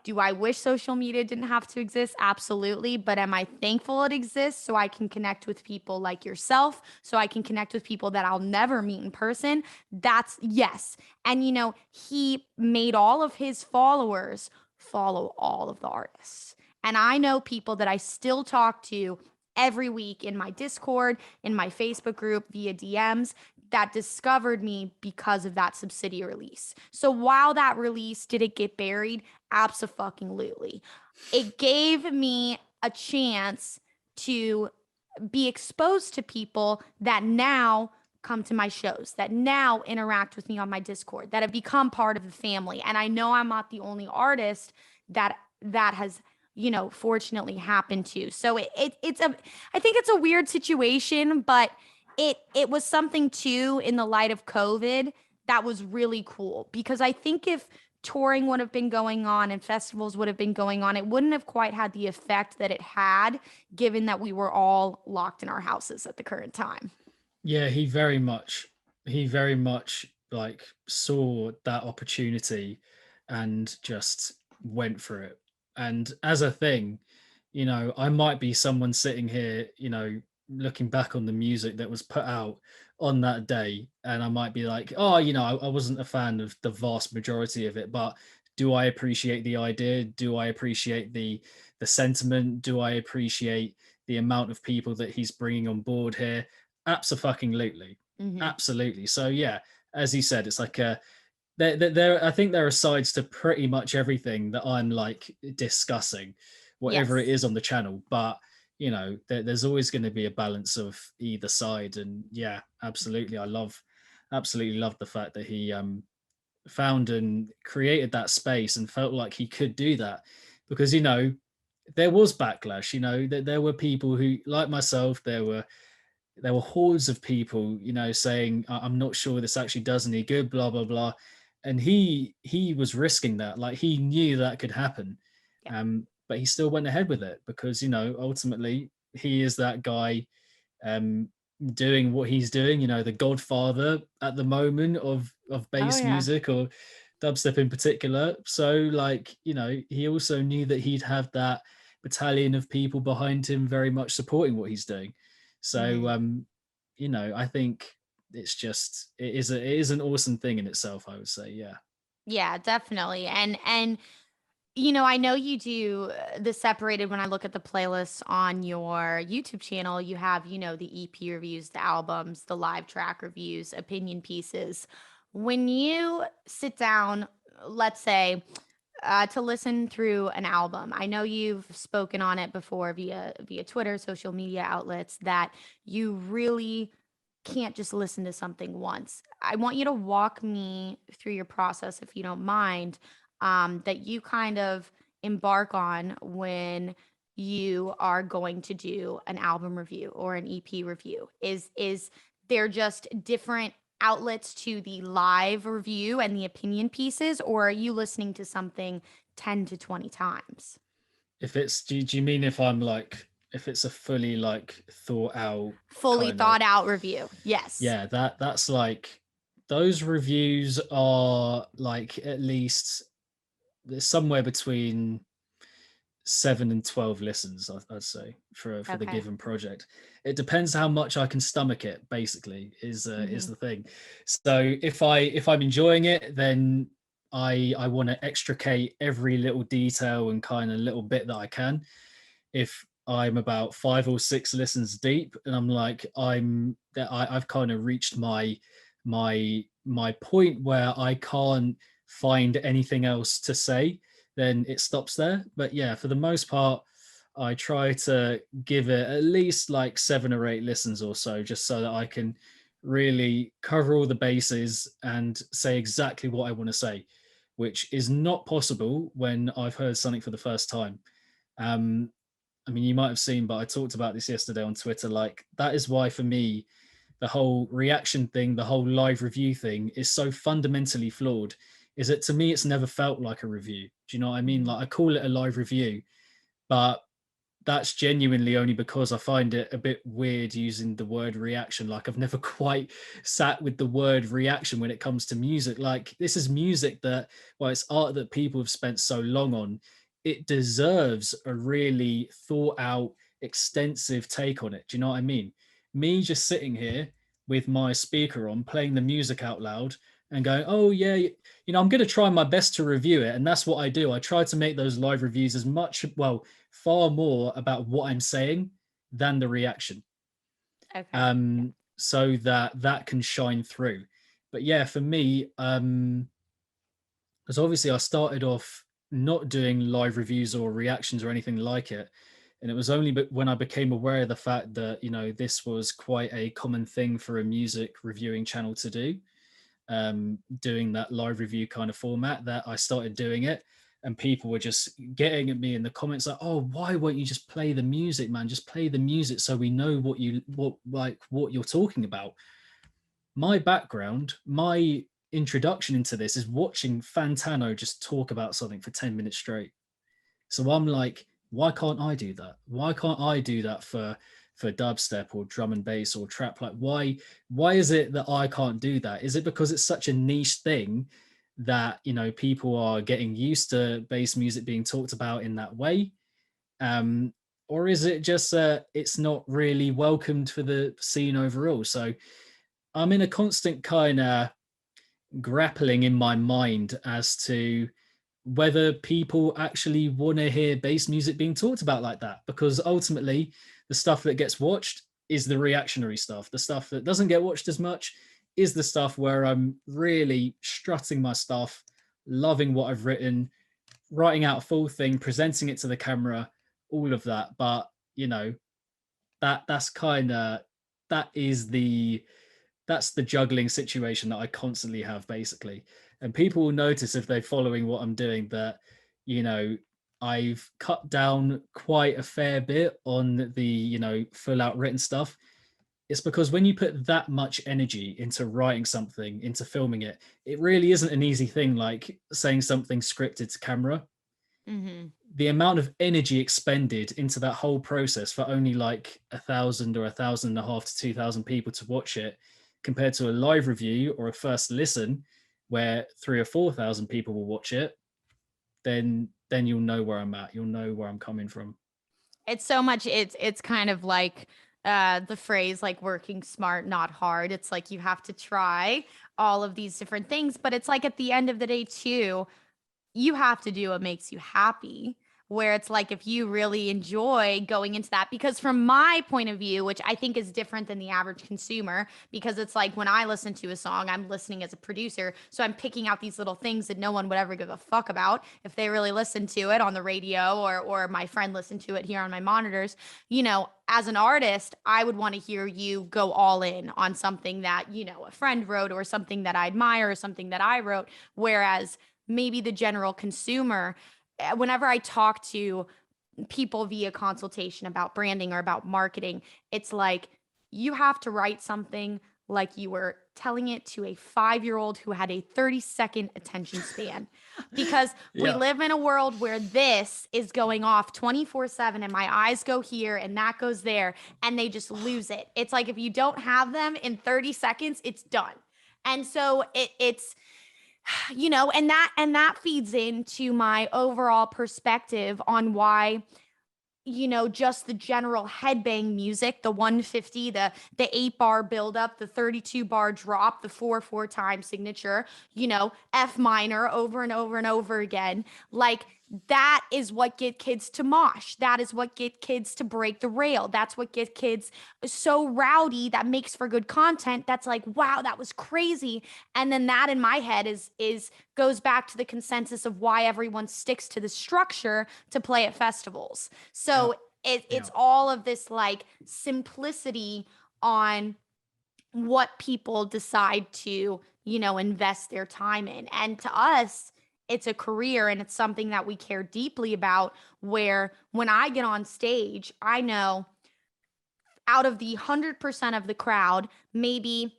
do I wish social media didn't have to exist? Absolutely. But am I thankful it exists so I can connect with people like yourself, so I can connect with people that I'll never meet in person? That's yes. And, he made all of his followers follow all of the artists. And I know people that I still talk to every week in my Discord, in my Facebook group, via DMs, that discovered me because of that subsidiary release. So while that release, did it get buried? Abso-fucking-lutely. It gave me a chance to be exposed to people that now come to my shows, that now interact with me on my Discord, that have become part of the family. And I know I'm not the only artist that has, you know, fortunately happened to. So it's a, I think it's a weird situation, but it was something too in the light of COVID that was really cool, because I think if touring would have been going on and festivals would have been going on, it wouldn't have quite had the effect that it had, given that we were all locked in our houses at the current time.
Yeah, he very much like saw that opportunity and just went for it. And as a thing, you know, I might be someone sitting here, you know, looking back on the music that was put out on that day, and I might be like, oh, you know, I wasn't a fan of the vast majority of it, but do I appreciate the idea? Do I appreciate the sentiment? Do I appreciate the amount of people that he's bringing on board here? Absolutely. Absolutely. So yeah, as he said, it's like there I think there are sides to pretty much everything that I'm like discussing, whatever it
Yes.
is on the channel. But you know, there's always going to be a balance of either side. And yeah, absolutely. Absolutely love the fact that he found and created that space and felt like he could do that, because you know, there was backlash. You know, that there were people who, like myself, there were hordes of people, you know, saying, I'm not sure this actually does any good, blah blah blah. And he was risking that, like he knew that could happen.
Yeah.
But he still went ahead with it, because you know, ultimately he is that guy doing what he's doing, you know, the godfather at the moment of bass music, or dubstep in particular. So like, you know, he also knew that he'd have that battalion of people behind him very much supporting what he's doing. So you know, I think it's just it is an awesome thing in itself, I would say.
Yeah, definitely. And you know, I know you do the separated. When I look at the playlists on your YouTube channel, you have, you know, the EP reviews, the albums, the live track reviews, opinion pieces. When you sit down, let's say, to listen through an album, I know you've spoken on it before via Twitter, social media outlets, that you really can't just listen to something once. I want you to walk me through your process, if you don't mind, that you kind of embark on when you are going to do an album review or an EP review. Is there just different outlets to the live review and the opinion pieces, or are you listening to something 10 to 20 times?
If it's do you mean if I'm like, if it's a fully like thought out
Fully
kind of,
thought out review. Yes.
yeah, that's like, those reviews are like, at least there's somewhere between 7 and 12 listens, I'd say, for the
Okay.
given project. It depends how much I can stomach it, basically, is the thing. So if I'm enjoying it, then I want to extricate every little detail and kind of little bit that I can. If I'm about 5 or 6 listens deep and I'm like, I've kind of reached my point where I can't find anything else to say, then it stops there. But yeah, for the most part, I try to give it at least like 7 or 8 listens or so, just so that I can really cover all the bases and say exactly what I want to say, which is not possible when I've heard something for the first time. I mean, you might have seen, but I talked about this yesterday on Twitter. Like, that is why, for me, the whole reaction thing, the whole live review thing is so fundamentally flawed. Is that, to me, it's never felt like a review. Do you know what I mean? Like, I call it a live review, but that's genuinely only because I find it a bit weird using the word reaction. Like, I've never quite sat with the word reaction when it comes to music. Like, this is music that, well, it's art that people have spent so long on. It deserves a really thought out, extensive take on it. Do you know what I mean? Me just sitting here with my speaker on, playing the music out loud and going, oh yeah, you know, I'm going to try my best to review it. And that's what I do. I try to make those live reviews as much, well, far more about what I'm saying than the reaction.
Okay.
so that that can shine through. But yeah, for me, because obviously I started off not doing live reviews or reactions or anything like it. And it was only when I became aware of the fact that, this was quite a common thing for a music reviewing channel to do, doing that live review kind of format, that I started doing it. And people were just getting at me in the comments like, "Oh, why won't you just play the music, man? Just play the music so we know what you're talking about." My background, my introduction into this is watching Fantano just talk about something for 10 minutes straight. So I'm like, why can't I do that? Why can't I do that for dubstep or drum and bass or trap? Like, why is it that I can't do that? Is it because it's such a niche thing that, people are getting used to bass music being talked about in that way? Or is it just it's not really welcomed for the scene overall? So I'm in a constant kind of grappling in my mind as to whether people actually want to hear bass music being talked about like that, because ultimately the stuff that gets watched is the reactionary stuff. The stuff that doesn't get watched as much is the stuff where I'm really strutting my stuff, loving what I've written, writing out a full thing, presenting it to the camera, all of that. But that's kind of that is the that's the juggling situation that I constantly have, basically. And people will notice if they're following what I'm doing that, I've cut down quite a fair bit on the, full out written stuff. It's because when you put that much energy into writing something, into filming it, it really isn't an easy thing like saying something scripted to camera.
Mm-hmm.
The amount of energy expended into that whole process for only like 1,000 or 1,500 to 2,000 people to watch it, compared to a live review or a first listen where 3,000 or 4,000 people will watch it, then you'll know where I'm at. You'll know where I'm coming from.
It's so much, it's kind of like the phrase like working smart, not hard. It's like you have to try all of these different things, but it's like at the end of the day too, you have to do what makes you happy. Where it's like if you really enjoy going into that, because from my point of view, which I think is different than the average consumer, because it's like when I listen to a song, I'm listening as a producer. So I'm picking out these little things that no one would ever give a fuck about if they really listened to it on the radio, or my friend listened to it here on my monitors. As an artist, I would want to hear you go all in on something that, a friend wrote, or something that I admire, or something that I wrote. Whereas maybe the general consumer, whenever I talk to people via consultation about branding or about marketing, it's like you have to write something like you were telling it to a 5-year-old who had a 30-second attention span. Because we live in a world where this is going off 24/7 and my eyes go here and that goes there and they just lose it. It's like if you don't have them in 30 seconds, it's done. And so it's and that feeds into my overall perspective on why, just the general headbang music, the 150, the 8-bar buildup, the 32-bar drop, the 4/4 time signature, F minor over and over and over again. Like that is what get kids to mosh. That is what get kids to break the rail. That's what get kids so rowdy, that makes for good content. That's like, wow, that was crazy. And then that in my head is goes back to the consensus of why everyone sticks to the structure to play at festivals. So it's all of this like simplicity on what people decide to, invest their time in. And to us, it's a career and it's something that we care deeply about, where when I get on stage, I know out of the 100% of the crowd, maybe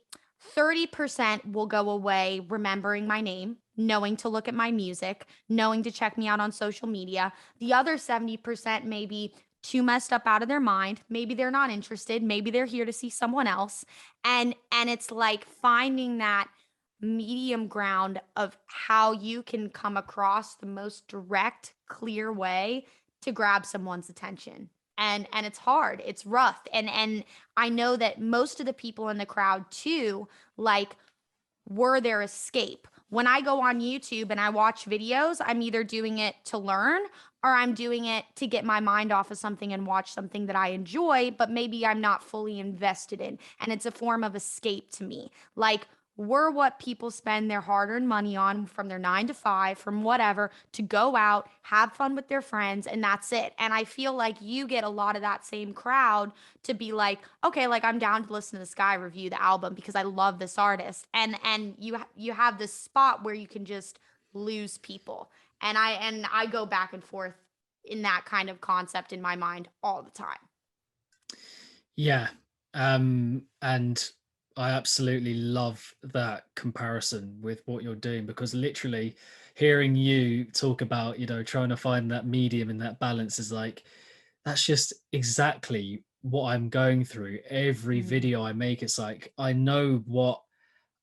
30% will go away remembering my name, knowing to look at my music, knowing to check me out on social media. The other 70% may be too messed up out of their mind. Maybe they're not interested. Maybe they're here to see someone else. And it's like finding that medium ground of how you can come across the most direct, clear way to grab someone's attention. And it's hard. It's rough. And I know that most of the people in the crowd too, like, were their escape when I go on YouTube and I watch videos, I'm either doing it to learn or I'm doing it to get my mind off of something and watch something that I enjoy, but maybe I'm not fully invested in. And it's a form of escape to me. Like, we're what people spend their hard earned money on from their 9 to 5, from whatever, to go out, have fun with their friends, and that's it. And I feel like you get a lot of that same crowd to be like, okay, like I'm down to listen to this guy review the album because I love this artist. And you have this spot where you can just lose people. And I go back and forth in that kind of concept in my mind all the time.
Yeah. And I absolutely love that comparison with what you're doing, because literally hearing you talk about, trying to find that medium and that balance is like, that's just exactly what I'm going through. Every video I make, it's like, I know what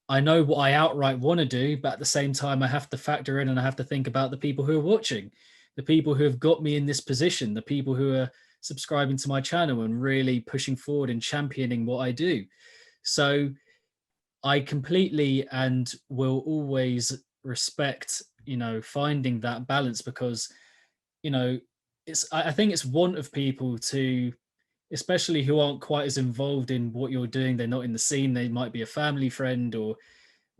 I outright want to do, but at the same time, I have to factor in and I have to think about the people who are watching, the people who have got me in this position, the people who are subscribing to my channel and really pushing forward and championing what I do. So I completely and will always respect, finding that balance, because, I think it's want of people to, especially who aren't quite as involved in what you're doing. They're not in the scene. They might be a family friend or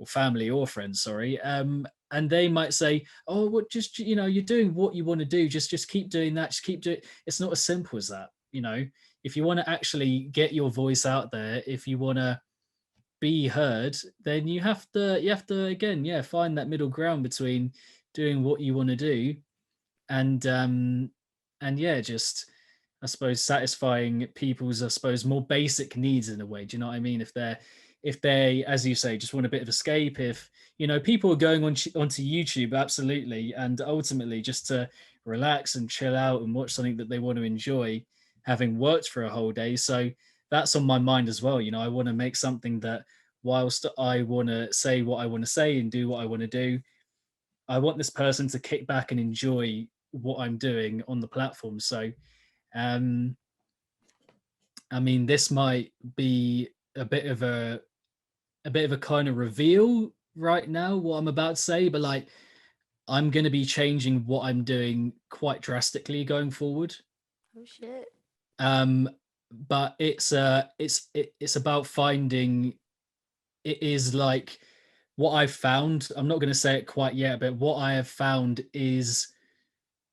family or friends, sorry. And they might say, oh, well, just, you're doing what you want to do. Just keep doing that. Just keep doing it. It's not as simple as that. If you want to actually get your voice out there, if you want to be heard, then you have to again, find that middle ground between doing what you want to do and just, I suppose, satisfying people's, I suppose, more basic needs in a way. Do you know what I mean? If they, as you say, just want a bit of escape, if people are going onto YouTube, absolutely, and ultimately just to relax and chill out and watch something that they want to enjoy, having worked for a whole day. So that's on my mind as well. I want to make something that, whilst I want to say what I want to say and do what I want to do, I want this person to kick back and enjoy what I'm doing on the platform. So I mean, this might be a bit of a kind of reveal right now, what I'm about to say, but like, I'm going to be changing what I'm doing quite drastically going forward.
Oh shit.
But it's about finding, it is like what I've found. I'm not going to say it quite yet, but what I have found is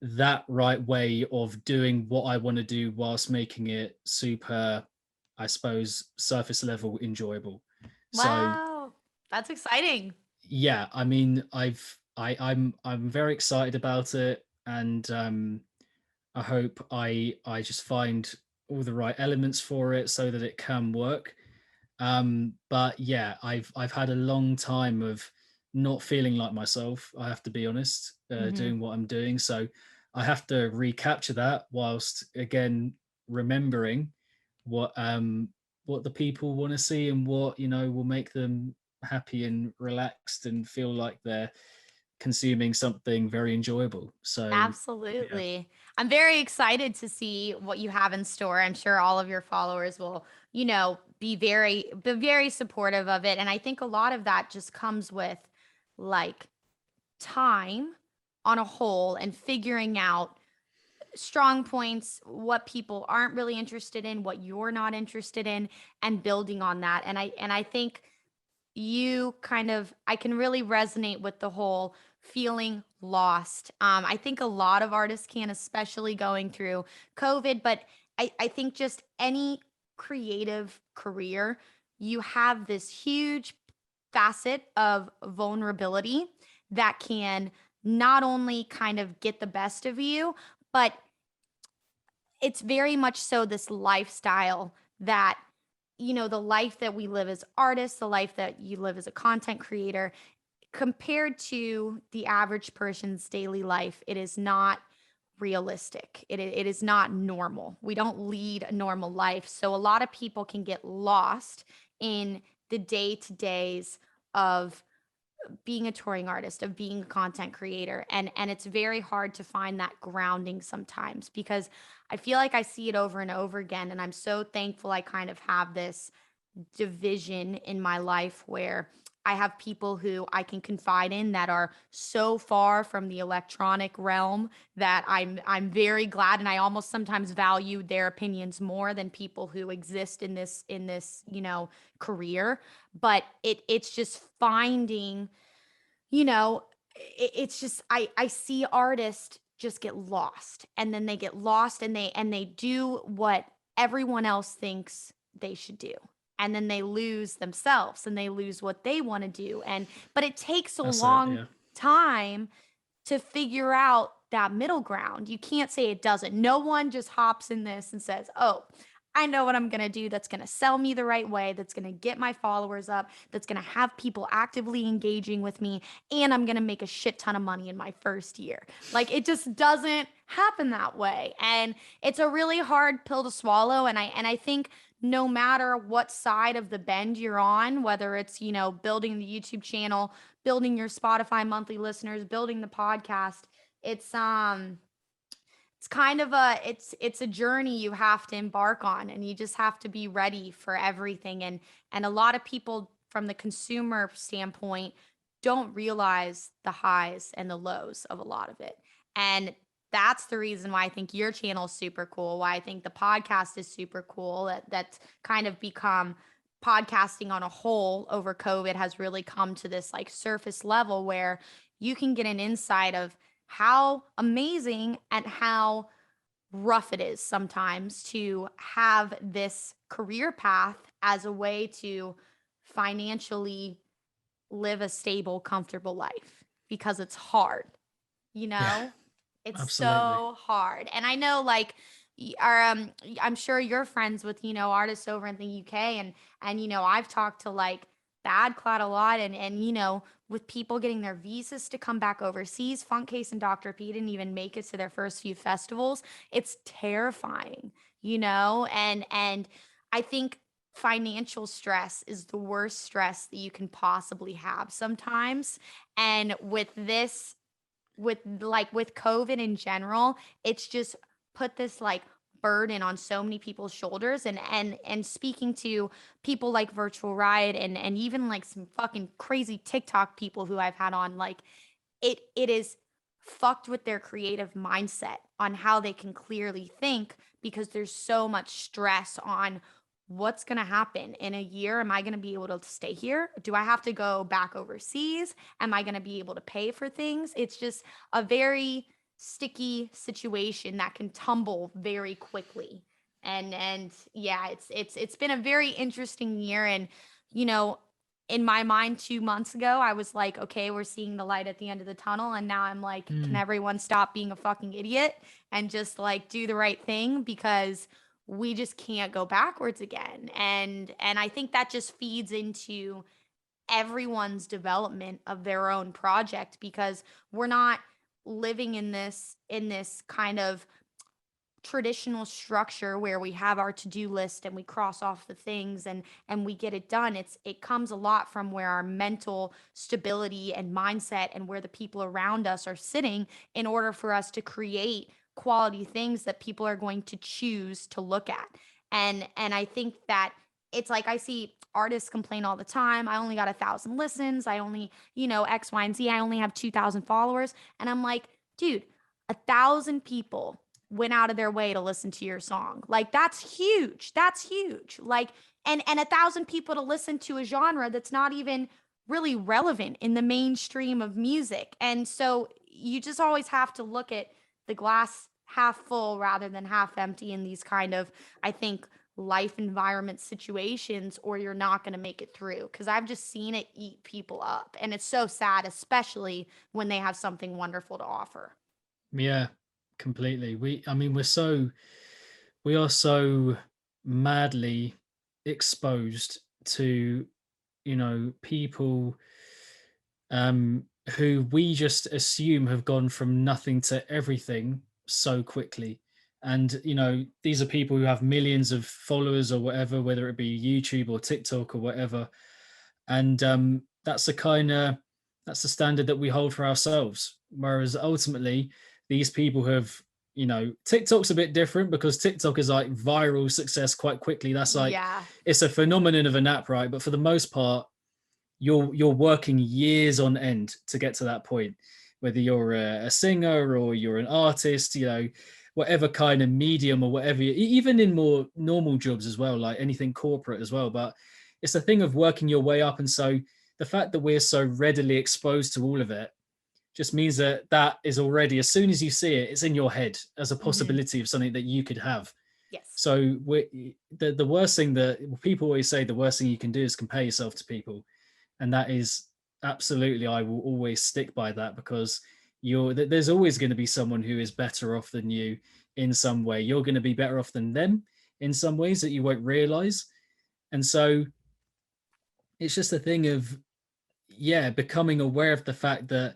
that right way of doing what I want to do whilst making it super, I suppose, surface level enjoyable.
Wow. That's exciting.
Yeah, I mean, I'm very excited about it, and I hope I just find all the right elements for it so that it can work. But yeah, I've had a long time of not feeling like myself, I have to be honest, doing what I'm doing. So I have to recapture that, whilst again remembering what the people want to see, and what will make them happy and relaxed and feel like they're consuming something very enjoyable. So yeah.
Absolutely. I'm very excited to see what you have in store. I'm sure all of your followers will, be very supportive of it. And I think a lot of that just comes with like time on a whole and figuring out strong points, what people aren't really interested in, what you're not interested in, and building on that. And I think I can really resonate with the whole feeling lost. I think a lot of artists can, especially going through COVID, but I think just any creative career, you have this huge facet of vulnerability that can not only kind of get the best of you, but it's very much so this lifestyle that, the life that we live as artists, the life that you live as a content creator, compared to the average person's daily life, it is not realistic. It is not normal. We don't lead a normal life. So a lot of people can get lost in the day to days of being a touring artist, of being a content creator, and it's very hard to find that grounding sometimes, because I feel like I see it over and over again, and I'm so thankful I kind of have this division in my life where I have people who I can confide in that are so far from the electronic realm that I'm very glad, and I almost sometimes value their opinions more than people who exist in this career. But it's just finding, it's just I see artists just get lost, and then they get lost, and they do what everyone else thinks they should do, and then they lose themselves and they lose what they want to do. And but it takes a
That's it,
long
yeah.
time to figure out that middle ground. You can't say it doesn't. No one just hops in this and says, "Oh, I know what I'm going to do that's going to sell me the right way, that's going to get my followers up, that's going to have people actively engaging with me, and I'm going to make a shit ton of money in my first year." Like, it just doesn't happen that way. And it's a really hard pill to swallow. And I think no matter what side of the bend you're on, whether it's, building the YouTube channel, building your Spotify monthly listeners, building the podcast, it's kind of it's a journey you have to embark on, and you just have to be ready for everything. And a lot of people from the consumer standpoint don't realize the highs and the lows of a lot of it. And that's the reason why I think your channel is super cool, why I think the podcast is super cool. That's kind of become podcasting on a whole over COVID has really come to this like surface level where you can get an insight of how amazing and how rough it is sometimes to have this career path as a way to financially live a stable, comfortable life, because it's hard, you know?
Yeah,
It's
absolutely.
so hard. And I know, like, I'm sure you're friends with, artists over in the UK, and I've talked to like Bad Cloud a lot, and with people getting their visas to come back overseas. Funkcase and Dr. P didn't even make it to their first few festivals. It's terrifying, and I think financial stress is the worst stress that you can possibly have sometimes. And with COVID in general, it's just put this like burden on so many people's shoulders. And speaking to people like Virtual Riot, and even like some fucking crazy TikTok people who I've had on, like, it is fucked with their creative mindset on how they can clearly think, because there's so much stress on what's going to happen in a year. Am I going to be able to stay here? Do I have to go back overseas? Am I going to be able to pay for things? It's just a very sticky situation that can tumble very quickly. And yeah, it's been a very interesting year. And in my mind 2 months ago, I was like, okay, we're seeing the light at the end of the tunnel. And now I'm like, can everyone stop being a fucking idiot and just like do the right thing? Because we just can't go backwards again. And I think that just feeds into everyone's development of their own project, because we're not living in this kind of traditional structure where we have our to-do list and we cross off the things and we get it done. It comes a lot from where our mental stability and mindset and where the people around us are sitting, in order for us to create quality things that people are going to choose to look at. And I think that it's like, I see artists complain all the time, I only got 1,000 listens, I only, X, Y, and Z, I only have 2,000 followers. And I'm like, dude, 1,000 people went out of their way to listen to your song. Like, that's huge. That's huge. Like, and 1,000 people to listen to a genre that's not even really relevant in the mainstream of music. And so you just always have to look at the glass half full rather than half empty in these kind of, I think, life environment situations, or you're not going to make it through. Because I've just seen it eat people up, and it's so sad, especially when they have something wonderful to offer.
Yeah, completely. We are so madly exposed to, people who we just assume have gone from nothing to everything so quickly. And these are people who have millions of followers or whatever, whether it be YouTube or TikTok or whatever. And that's the standard that we hold for ourselves. Whereas ultimately, these people have, TikTok's a bit different, because TikTok is like viral success quite quickly. That's like,
Yeah.
it's a phenomenon of an app, right? But for the most part, you're working years on end to get to that point, whether you're a singer or you're an artist, you know, whatever kind of medium or whatever, even in more normal jobs as well, like anything corporate as well. But it's a thing of working your way up. And so the fact that we're so readily exposed to all of it just means that that is already, as soon as you see it, it's in your head as a possibility of something that you could have.
Yes.
So the worst thing that people always say, the worst thing you can do is compare yourself to people. And that is absolutely, I will always stick by that, because there's always going to be someone who is better off than you in some way. You're going to be better off than them in some ways that you won't realize. And so it's just a thing of, yeah, becoming aware of the fact that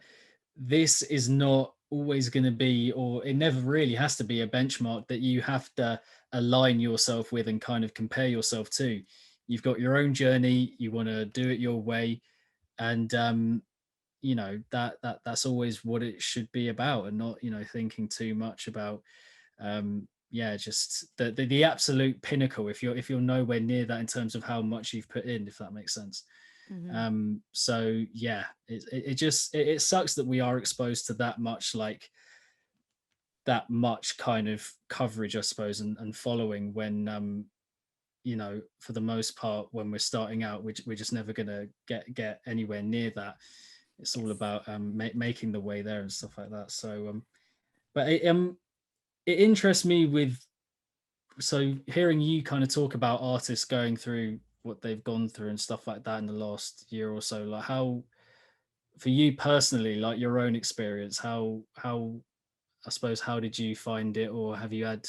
this is not always going to be, or it never really has to be, a benchmark that you have to align yourself with and kind of compare yourself to. You've got your own journey, you want to do it your way, and you know, that's always what it should be about, and not, you know, thinking too much about yeah, just the absolute pinnacle, if you're nowhere near that in terms of how much you've put in, if that makes sense. So yeah, it sucks that we are exposed to that much, like that much kind of coverage, I suppose, and following, when you know, for the most part, when we're starting out, we're just never gonna get anywhere near that. It's all about making the way there and stuff like that. So but it interests me with, so hearing you kind of talk about artists going through what they've gone through and stuff like that in the last year or so, like how, for you personally, like your own experience, how I suppose, how did you find it, or have you had,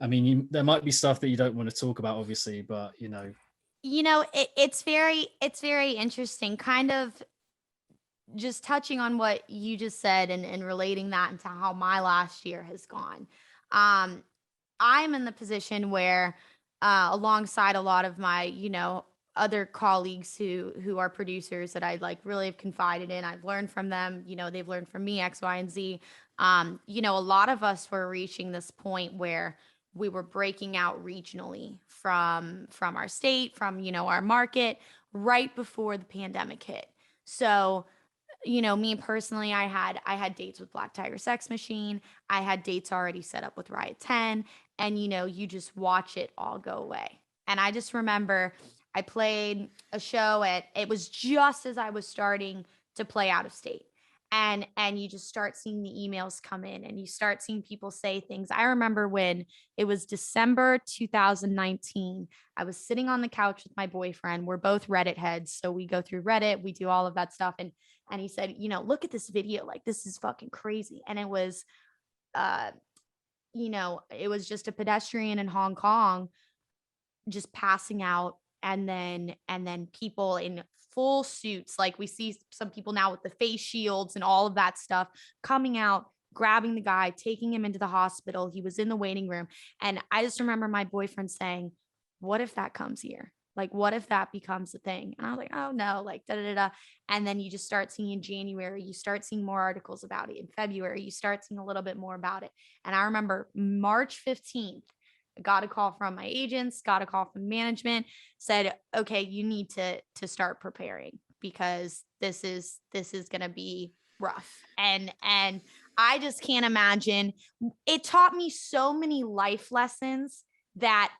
I mean, there might be stuff that you don't want to talk about, obviously, but you know.
It's very interesting, kind of just touching on what you just said, and relating that into how my last year has gone. I'm in the position where, alongside a lot of my, other colleagues who are producers that I like really have confided in, I've learned from them, they've learned from me X, Y, and Z. A lot of us were reaching this point where we were breaking out regionally from our state, from, our market, right before the pandemic hit. So, me personally, I had dates with Black Tiger Sex Machine. I had dates already set up with Riot 10, and you just watch it all go away. And I just remember I played a show it was just as I was starting to play out of state. And you just start seeing the emails come in, and you start seeing people say things. I remember when it was December 2019, I was sitting on the couch with my boyfriend. We're both Reddit heads, so we go through Reddit, we do all of that stuff. And he said, look at this video, like this is fucking crazy. And it was it was just a pedestrian in Hong Kong just passing out, and then people in full suits, like we see some people now with the face shields and all of that stuff, coming out, grabbing the guy, taking him into the hospital. He was in the waiting room. And I just remember my boyfriend saying, what if that comes here? Like, what if that becomes a thing? And I was like, oh no, like da da da da. And then you just start seeing in January, you start seeing more articles about it. In February, you start seeing a little bit more about it. And I remember March 15th, I got a call from my agents, got a call from management, said, okay, you need to start preparing, because this is going to be rough. And I just can't imagine. It taught me so many life lessons that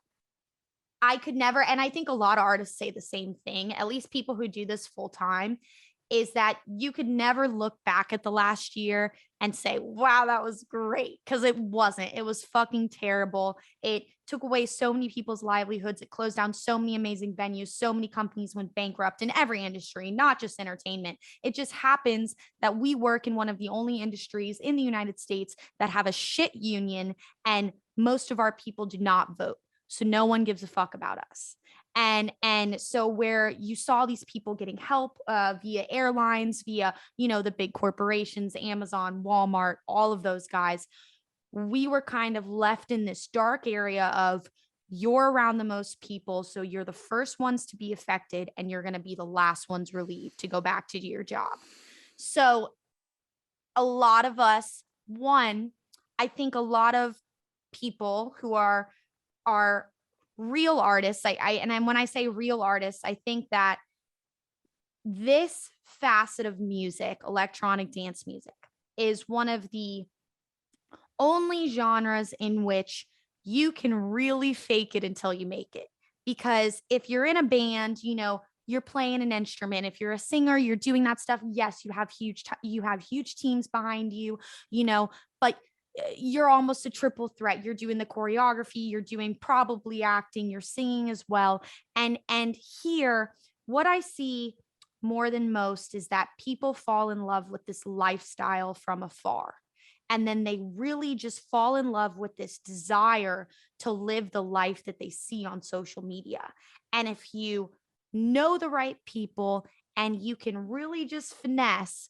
I could never, and I think a lot of artists say the same thing, at least people who do this full time, is that you could never look back at the last year and say, wow, that was great. Because it wasn't. It was fucking terrible. It took away so many people's livelihoods. It closed down so many amazing venues. So many companies went bankrupt in every industry, not just entertainment. It just happens that we work in one of the only industries in the United States that have a shit union, and most of our people do not vote. So no one gives a fuck about us. And so where you saw these people getting help via airlines, via, the big corporations, Amazon, Walmart, all of those guys, we were kind of left in this dark area of, you're around the most people, so you're the first ones to be affected, and you're going to be the last ones relieved to go back to your job. So a lot of us, I think a lot of people who are real artists, and when I say real artists, I think that this facet of music, electronic dance music, is one of the only genres in which you can really fake it until you make it. Because if you're in a band, you're playing an instrument. If you're a singer, you're doing that stuff. Yes, you have huge teams behind you, but you're almost a triple threat. You're doing the choreography, you're doing probably acting, you're singing as well. And here, what I see more than most is that people fall in love with this lifestyle from afar. And then they really just fall in love with this desire to live the life that they see on social media. And if you know the right people and you can really just finesse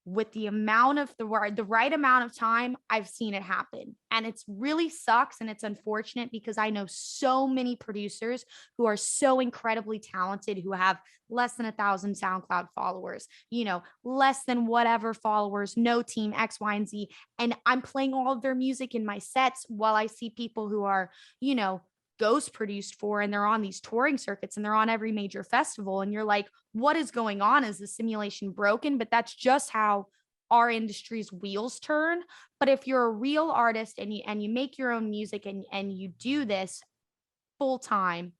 with the amount of the right amount of time, I've seen it happen. And it's really sucks and it's unfortunate because I know so many producers who are so incredibly talented, who have less than 1,000 SoundCloud followers, less than whatever followers, no team, X, Y, and Z. And I'm playing all of their music in my sets while I see people who are, ghost produced for, and they're on these touring circuits and they're on every major festival. And you're like, what is going on? Is the simulation broken? But that's just how our industry's wheels turn. But if you're a real artist and you make your own music and you do this full time,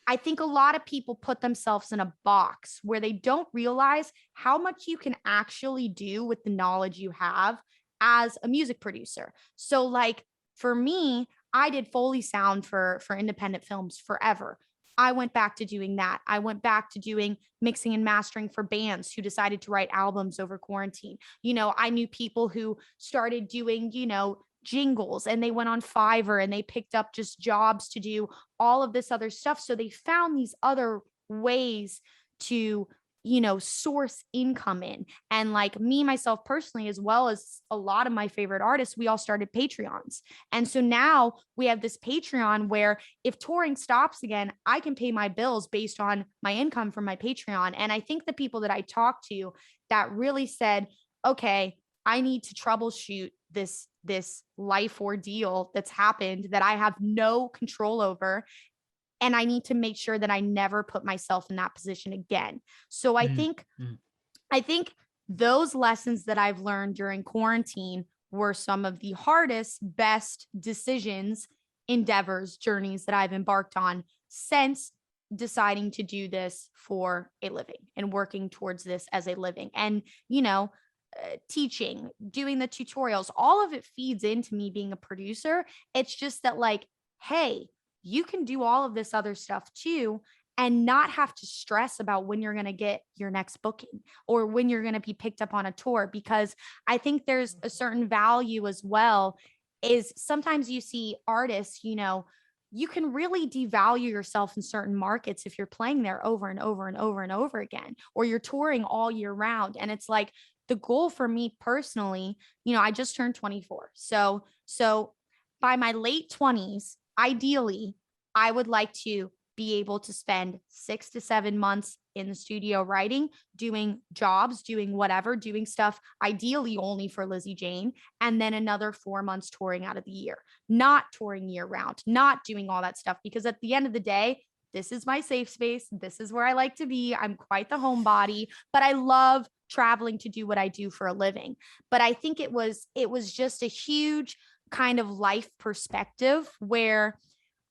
I think a lot of people put themselves in a box where they don't realize how much you can actually do with the knowledge you have as a music producer. So like for me, I did Foley sound for independent films forever. I went back to doing that. I went back to doing mixing and mastering for bands who decided to write albums over quarantine. I knew people who started doing, jingles, and they went on Fiverr and they picked up just jobs to do all of this other stuff. So they found these other ways to source income in. And like me, myself personally, as well as a lot of my favorite artists, we all started Patreons. And so now we have this Patreon where if touring stops again, I can pay my bills based on my income from my Patreon. And I think the people that I talked to that really said, okay, I need to troubleshoot this life ordeal that's happened that I have no control over. And I need to make sure that I never put myself in that position again. So I think those lessons that I've learned during quarantine were some of the hardest, best decisions, endeavors, journeys that I've embarked on since deciding to do this for a living and working towards this as a living. And, teaching, doing the tutorials, all of it feeds into me being a producer. It's just that like, hey, you can do all of this other stuff too and not have to stress about when you're going to get your next booking or when you're going to be picked up on a tour. Because I think there's a certain value as well, is sometimes you see artists, you can really devalue yourself in certain markets if you're playing there over and over and over and over again, or you're touring all year round. And it's like the goal for me personally, I just turned 24. So by my late 20s, ideally, I would like to be able to spend 6 to 7 months in the studio writing, doing jobs, doing whatever, doing stuff ideally only for Lizzy Jane, and then another 4 months touring out of the year, not touring year round, not doing all that stuff. Because at the end of the day, this is my safe space. This is where I like to be. I'm quite the homebody, but I love traveling to do what I do for a living. But I think it was just a huge kind of life perspective where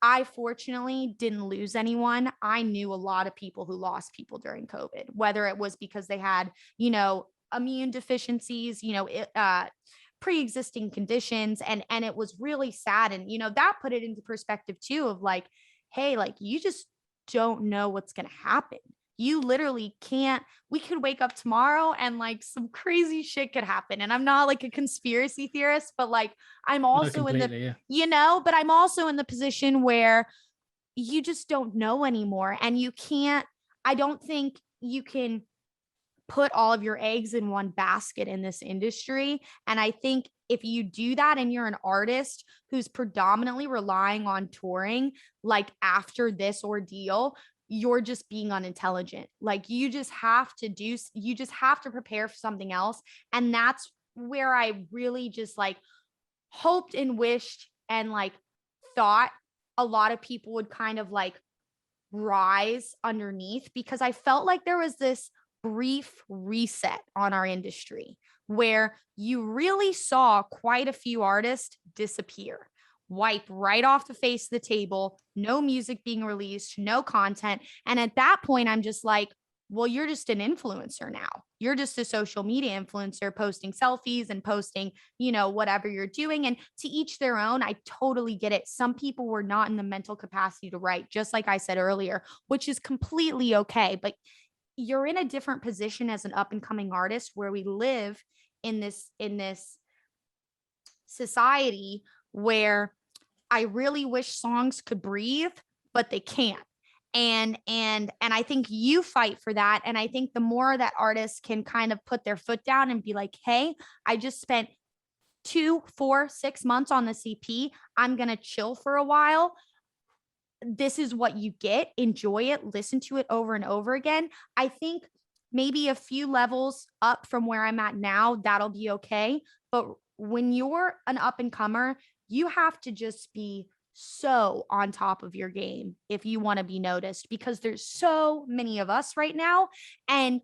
I fortunately didn't lose anyone. I knew a lot of people who lost people during COVID, whether it was because they had, immune deficiencies, pre-existing conditions. And it was really sad. And, that put it into perspective too of like, hey, like you just don't know what's going to happen. You literally can't. We could wake up tomorrow and like some crazy shit could happen. And I'm not like a conspiracy theorist, but like I'm also in the, but I'm also in the position where you just don't know anymore. And I don't think you can put all of your eggs in one basket in this industry. And I think if you do that and you're an artist who's predominantly relying on touring, like after this ordeal, you're just being unintelligent. Like you just have to prepare for something else. And that's where I really just like hoped and wished and like thought a lot of people would kind of like rise underneath, because I felt like there was this brief reset on our industry where you really saw quite a few artists disappear, wipe right off the face of the table, no music being released, no content. And at that point, I'm just like, well, you're just an influencer now. You're just a social media influencer posting selfies and posting, whatever you're doing. And to each their own. I totally get it. Some people were not in the mental capacity to write, just like I said earlier, which is completely okay. But you're in a different position as an up and coming artist, where we live in this society where I really wish songs could breathe, but they can't. And I think you fight for that. And I think the more that artists can kind of put their foot down and be like, hey, I just spent 2, 4, 6 months on the CP. I'm going to chill for a while. This is what you get. Enjoy it. Listen to it over and over again. I think maybe a few levels up from where I'm at now, that'll be okay. But when you're an up and comer, you have to just be so on top of your game if you want to be noticed, because there's so many of us right now, and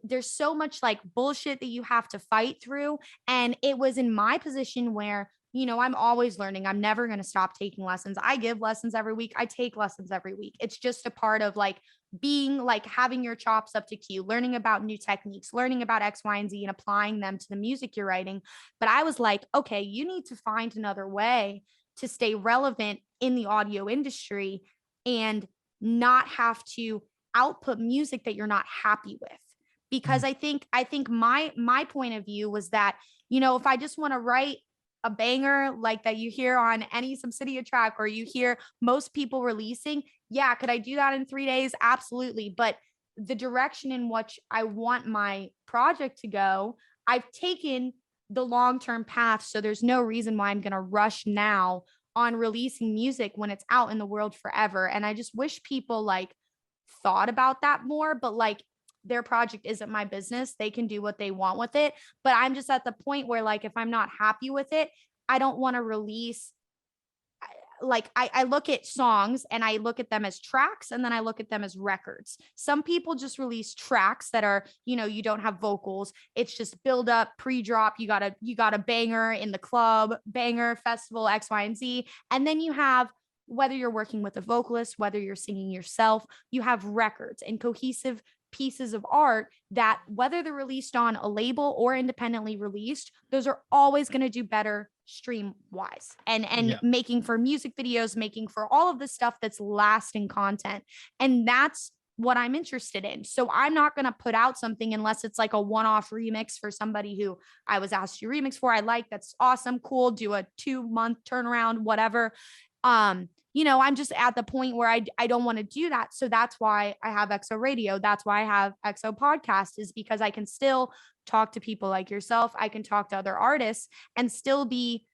there's so much like bullshit that you have to fight through. And it was in my position where, I'm always learning. I'm never going to stop taking lessons. I give lessons every week. I take lessons every week. It's just a part of like being like having your chops up to cue, learning about new techniques, learning about X, Y, and Z, and applying them to the music you're writing. But I was like, okay, you need to find another way to stay relevant in the audio industry and not have to output music that you're not happy with. Because I think my point of view was that, if I just want to write a banger like that you hear on any Subsidia track, or you hear most people releasing, yeah, could I do that in 3 days? Absolutely. But the direction in which I want my project to go, I've taken the long-term path. So there's no reason why I'm going to rush now on releasing music when it's out in the world forever. And I just wish people like thought about that more, but like their project isn't my business. They can do what they want with it. But I'm just at the point where like, if I'm not happy with it, I don't want to release. Like I look at songs and I look at them as tracks, and then I look at them as records. Some people just release tracks that are, you don't have vocals. It's just build up, pre-drop. You got a banger in the club, banger festival, X, Y, and Z. And then you have, whether you're working with a vocalist, whether you're singing yourself, you have records and cohesive pieces of art that, whether they're released on a label or independently released, those are always going to do better stream wise, and making for music videos, making for all of the stuff that's lasting content. And that's what I'm interested in. So I'm not going to put out something unless it's like a one-off remix for somebody who I was asked to remix for. I like, that's awesome, cool, do a 2-month turnaround, whatever. I'm just at the point where I don't want to do that. So that's why I have XO Radio. That's why I have XO Podcast, is because I can still talk to people like yourself. I can talk to other artists and still be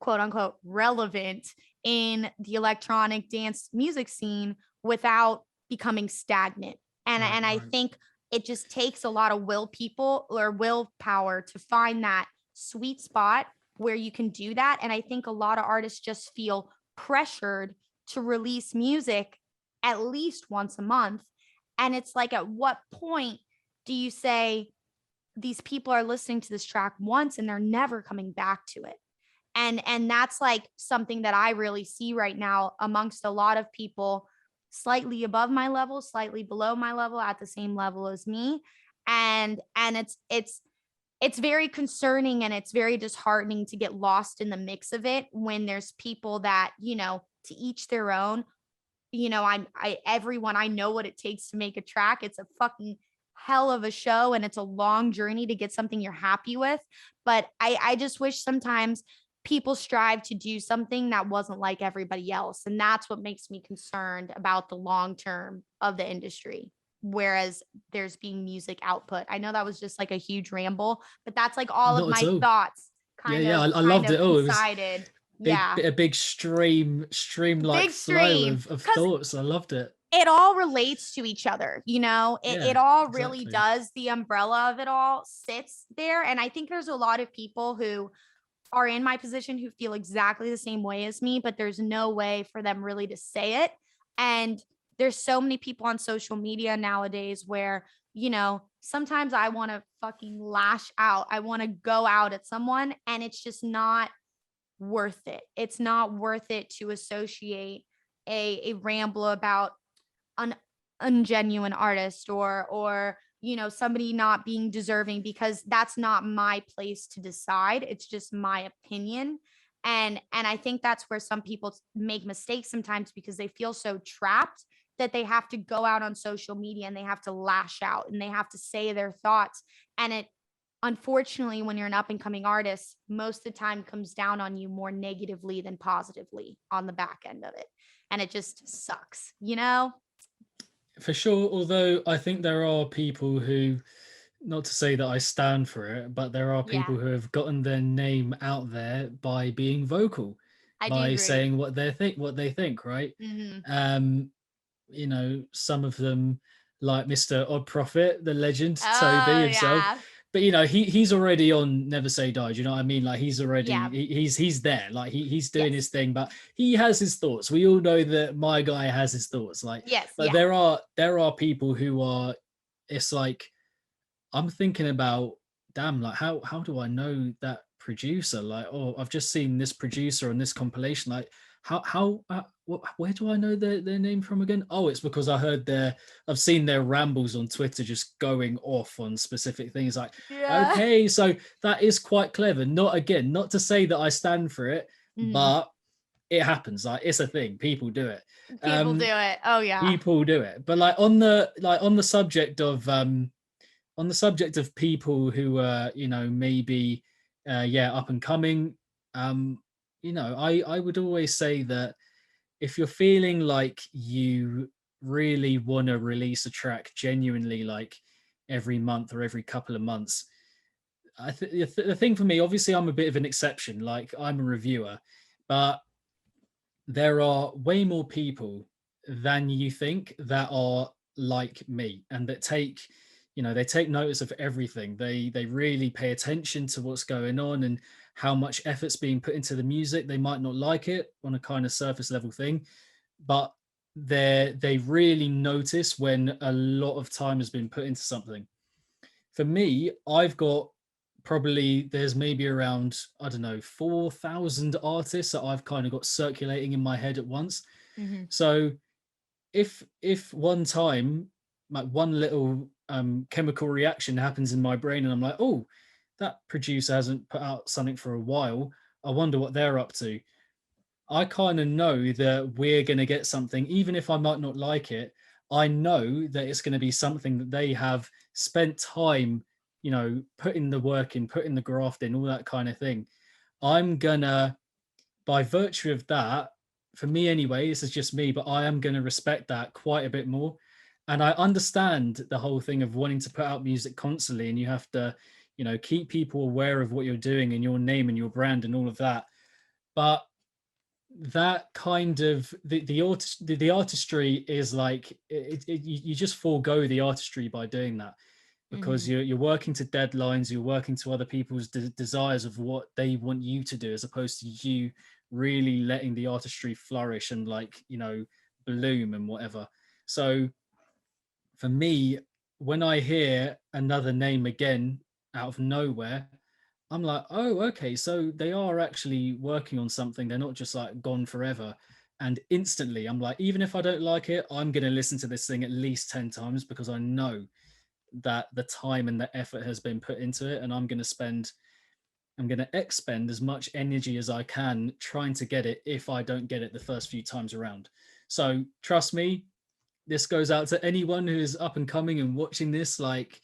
quote unquote relevant in the electronic dance music scene without becoming stagnant. And I think it just takes a lot of willpower to find that sweet spot where you can do that. And I think a lot of artists just feel pressured to release music at least once a month. And it's like, at what point do you say these people are listening to this track once and they're never coming back to it? And that's like something that I really see right now amongst a lot of people slightly above my level, slightly below my level, at the same level as me. And it's very concerning, and it's very disheartening to get lost in the mix of it when there's people that, to each their own. Everyone, I know what it takes to make a track. It's a fucking hell of a show, and it's a long journey to get something you're happy with. But I just wish sometimes people strive to do something that wasn't like everybody else. And that's what makes me concerned about the long term of the industry. Whereas there's being music output. I know that was just like a huge ramble, but that's like all of my thoughts.
I loved it all.
Decided.
A big stream like flow of thoughts. I loved it.
It all relates to each other, it all really does. The umbrella of it all sits there. And I think there's a lot of people who are in my position who feel exactly the same way as me, but there's no way for them really to say it. And there's so many people on social media nowadays where, you know, sometimes I want to fucking lash out. I want to go out at someone, and it's just not worth it. It's not worth it to associate a ramble about an ungenuine artist, or you know, somebody not being deserving, because that's not my place to decide. It's just my opinion. And I think that's where some people make mistakes sometimes, because they feel so trapped that they have to go out on social media and they have to lash out and they have to say their thoughts. And it, unfortunately, when you're an up and coming artist, most of the time comes down on you more negatively than positively on the back end of it. And it just sucks, you know?
For sure. Although I think there are people who, not to say that I stand for it, but there are people
Yeah,
who have gotten their name out there by being vocal,
I do
by
agree.
saying what they think, right?
Hmm.
Um, you know, some of them, like Mr. Odd Prophet, the legend, Toby
Oh,
himself.
yeah.
But you know, he's already on Never Say Die. Do you know what I mean? Like he's already
Yeah.
he's there. Like he's doing his
Yes.
thing, but he has his thoughts. We all know that my guy has his thoughts. Like,
Yes.
but
Yeah.
there are people who are. It's like I'm thinking about, damn, like how do I know that producer? Like, oh, I've just seen this producer on this compilation. Like, where do I know their name from again? Oh, it's because I've seen their rambles on Twitter just going off on specific things. Like,
Yeah.
okay, so that is quite clever. Not to say that I stand for it,
Mhm.
but it happens. Like, it's a thing. People do it.
People do it. Oh, yeah.
People do it. But on the subject of people who are, you know, maybe up and coming, you know, I would always say that if you're feeling like you really want to release a track genuinely, like every month or every couple of months, the thing for me, obviously I'm a bit of an exception, like I'm a reviewer, but there are way more people than you think that are like me, and that take, you know, they take notice of everything. They really pay attention to what's going on and how much effort's being put into the music. They might not like it on a kind of surface level thing, but they really notice when a lot of time has been put into something. For me, I've got, probably there's maybe around, I don't know, 4,000 artists that I've kind of got circulating in my head at once.
Mhm.
So if one time, like one little chemical reaction happens in my brain and I'm like, oh, that producer hasn't put out something for a while, I wonder what they're up to. I kind of know that we're going to get something, even if I might not like it. I know that it's going to be something that they have spent time, you know, putting the work in, putting the graft in, all that kind of thing. I'm gonna, by virtue of that, for me anyway, this is just me, but I am going to respect that quite a bit more. And I understand the whole thing of wanting to put out music constantly, and you have to, you know, keep people aware of what you're doing and your name and your brand and all of that. But that kind of the artistry is like you just forego the artistry by doing that, because
Mhm.
you're working to deadlines, you're working to other people's desires of what they want you to do, as opposed to you really letting the artistry flourish and, like, you know, bloom and whatever. So for me, when I hear another name again out of nowhere, I'm like, oh, okay, so they are actually working on something. They're not just like gone forever. And instantly, I'm like, even if I don't like it, I'm going to listen to this thing at least 10 times, because I know that the time and the effort has been put into it. And I'm going to expend as much energy as I can trying to get it if I don't get it the first few times around. So trust me, this goes out to anyone who is up and coming and watching this, like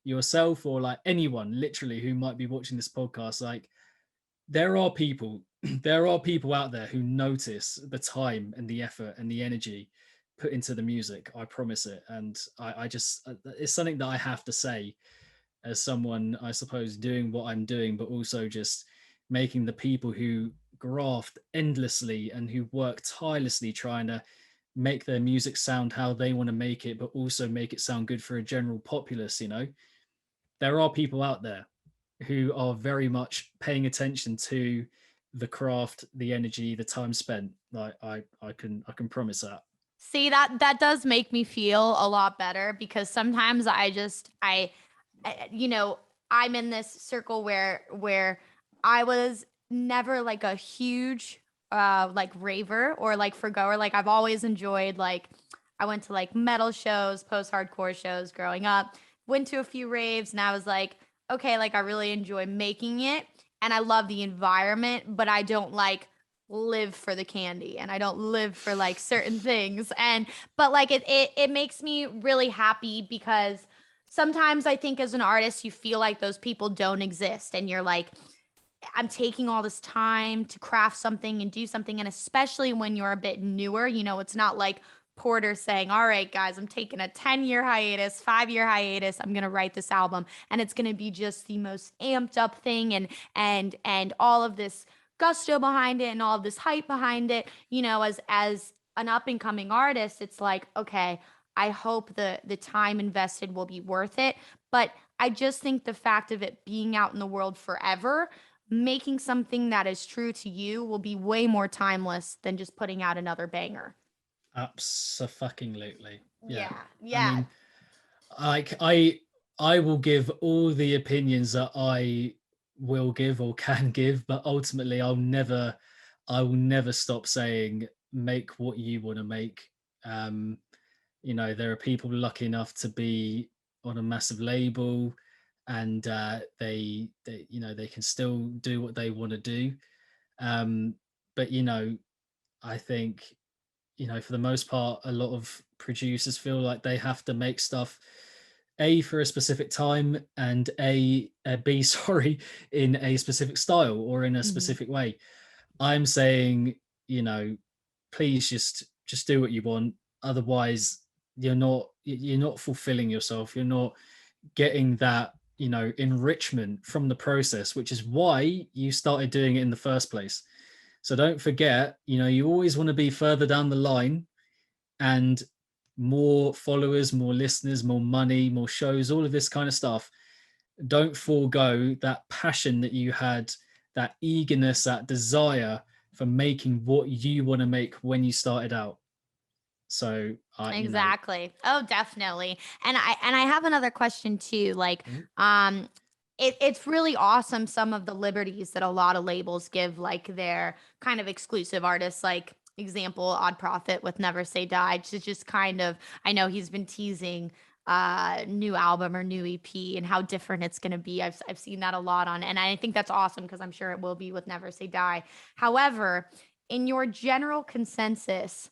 yourself, or like anyone literally who might be watching this podcast. Like, there are people there are people out there who notice the time and the effort and the energy put into the music. I promise it. And I just, it's something that I have to say, as someone, I suppose, doing what I'm doing, but also just making the people who graft endlessly and who work tirelessly trying to make their music sound how they want to make it, but also make it sound good for a general populace. You know, there are people out there who are very much paying attention to the craft, the energy, the time spent. Like, I can promise that.
See, that does make me feel a lot better, because sometimes you know, I'm in this circle where I was never like a huge like raver or like forgoer. Like I've always enjoyed, like I went to like metal shows, post-hardcore shows growing up, went to a few raves, and I was like, okay, like I really enjoy making it and I love the environment, but I don't like live for the candy and I don't live for like certain things. And but like it makes me really happy, because sometimes I think as an artist you feel like those people don't exist, and you're like, I'm taking all this time to craft something and do something. And especially when you're a bit newer, you know, it's not like Porter saying, all right, guys, I'm taking a 10-year hiatus, 5-year hiatus. I'm going to write this album and it's going to be just the most amped up thing, and all of this gusto behind it and all of this hype behind it. You know, as an up and coming artist, it's like, okay, I hope the time invested will be worth it. But I just think the fact of it being out in the world forever, making something that is true to you, will be way more timeless than just putting out another banger.
Abso-fucking-lutely. Yeah.
Yeah.
I
Yeah.
mean, like I will give all the opinions that I will give or can give, but ultimately I will never stop saying make what you want to make. You know, there are people lucky enough to be on a massive label, and they you know, they can still do what they want to do. But you know, I think, you know, for the most part, a lot of producers feel like they have to make stuff A for a specific time, and B, sorry, in a specific style or in a
Mhm.
specific way. I'm saying, you know, please just do what you want. Otherwise, you're not fulfilling yourself. You're not getting that, you know, enrichment from the process, which is why you started doing it in the first place. So don't forget, you know, you always want to be further down the line, and more followers, more listeners, more money, more shows, all of this kind of stuff. Don't forego that passion that you had, that eagerness, that desire for making what you want to make when you started out. So you know.
Exactly. Oh, definitely. And I have another question too. Like,
Mhm.
it's really awesome, some of the liberties that a lot of labels give like their kind of exclusive artists, like example Odd Prophet with Never Say Die, to just kind of, I know he's been teasing new album or new EP and how different it's going to be. I've seen that a lot on, and I think that's awesome because I'm sure it will be with Never Say Die. However, in your general consensus,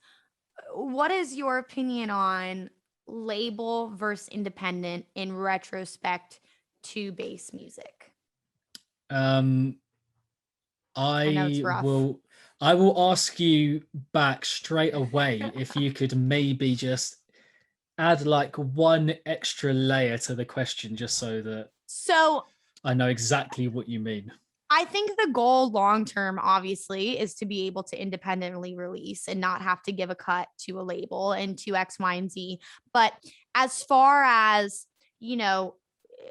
what is your opinion on label versus independent in retrospect to bass music?
um
I know it's rough.
I will ask you back straight away if you could maybe just add like one extra layer to the question, just so that
So
I know exactly what you mean.
I think the goal long term, obviously, is to be able to independently release and not have to give a cut to a label and to X, Y, and Z. But as far as, you know,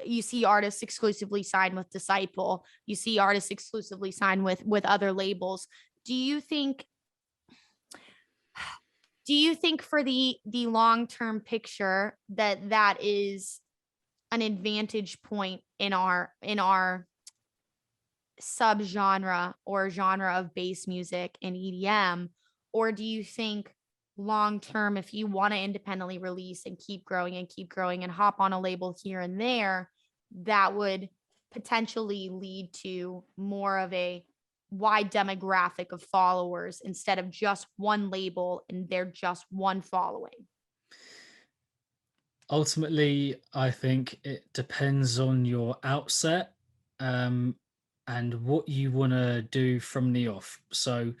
you see artists exclusively signed with Disciple, you see artists exclusively signed with other labels. Do you think for the long term picture that that is an advantage point in our subgenre or genre of bass music and EDM? Or do you think long term, if you want to independently release and keep growing and hop on a label here and there, that would potentially lead to more of a wide demographic of followers instead of just one label and they're just one following?
Ultimately, I think it depends on your outset, um, and what you want to do from the off. So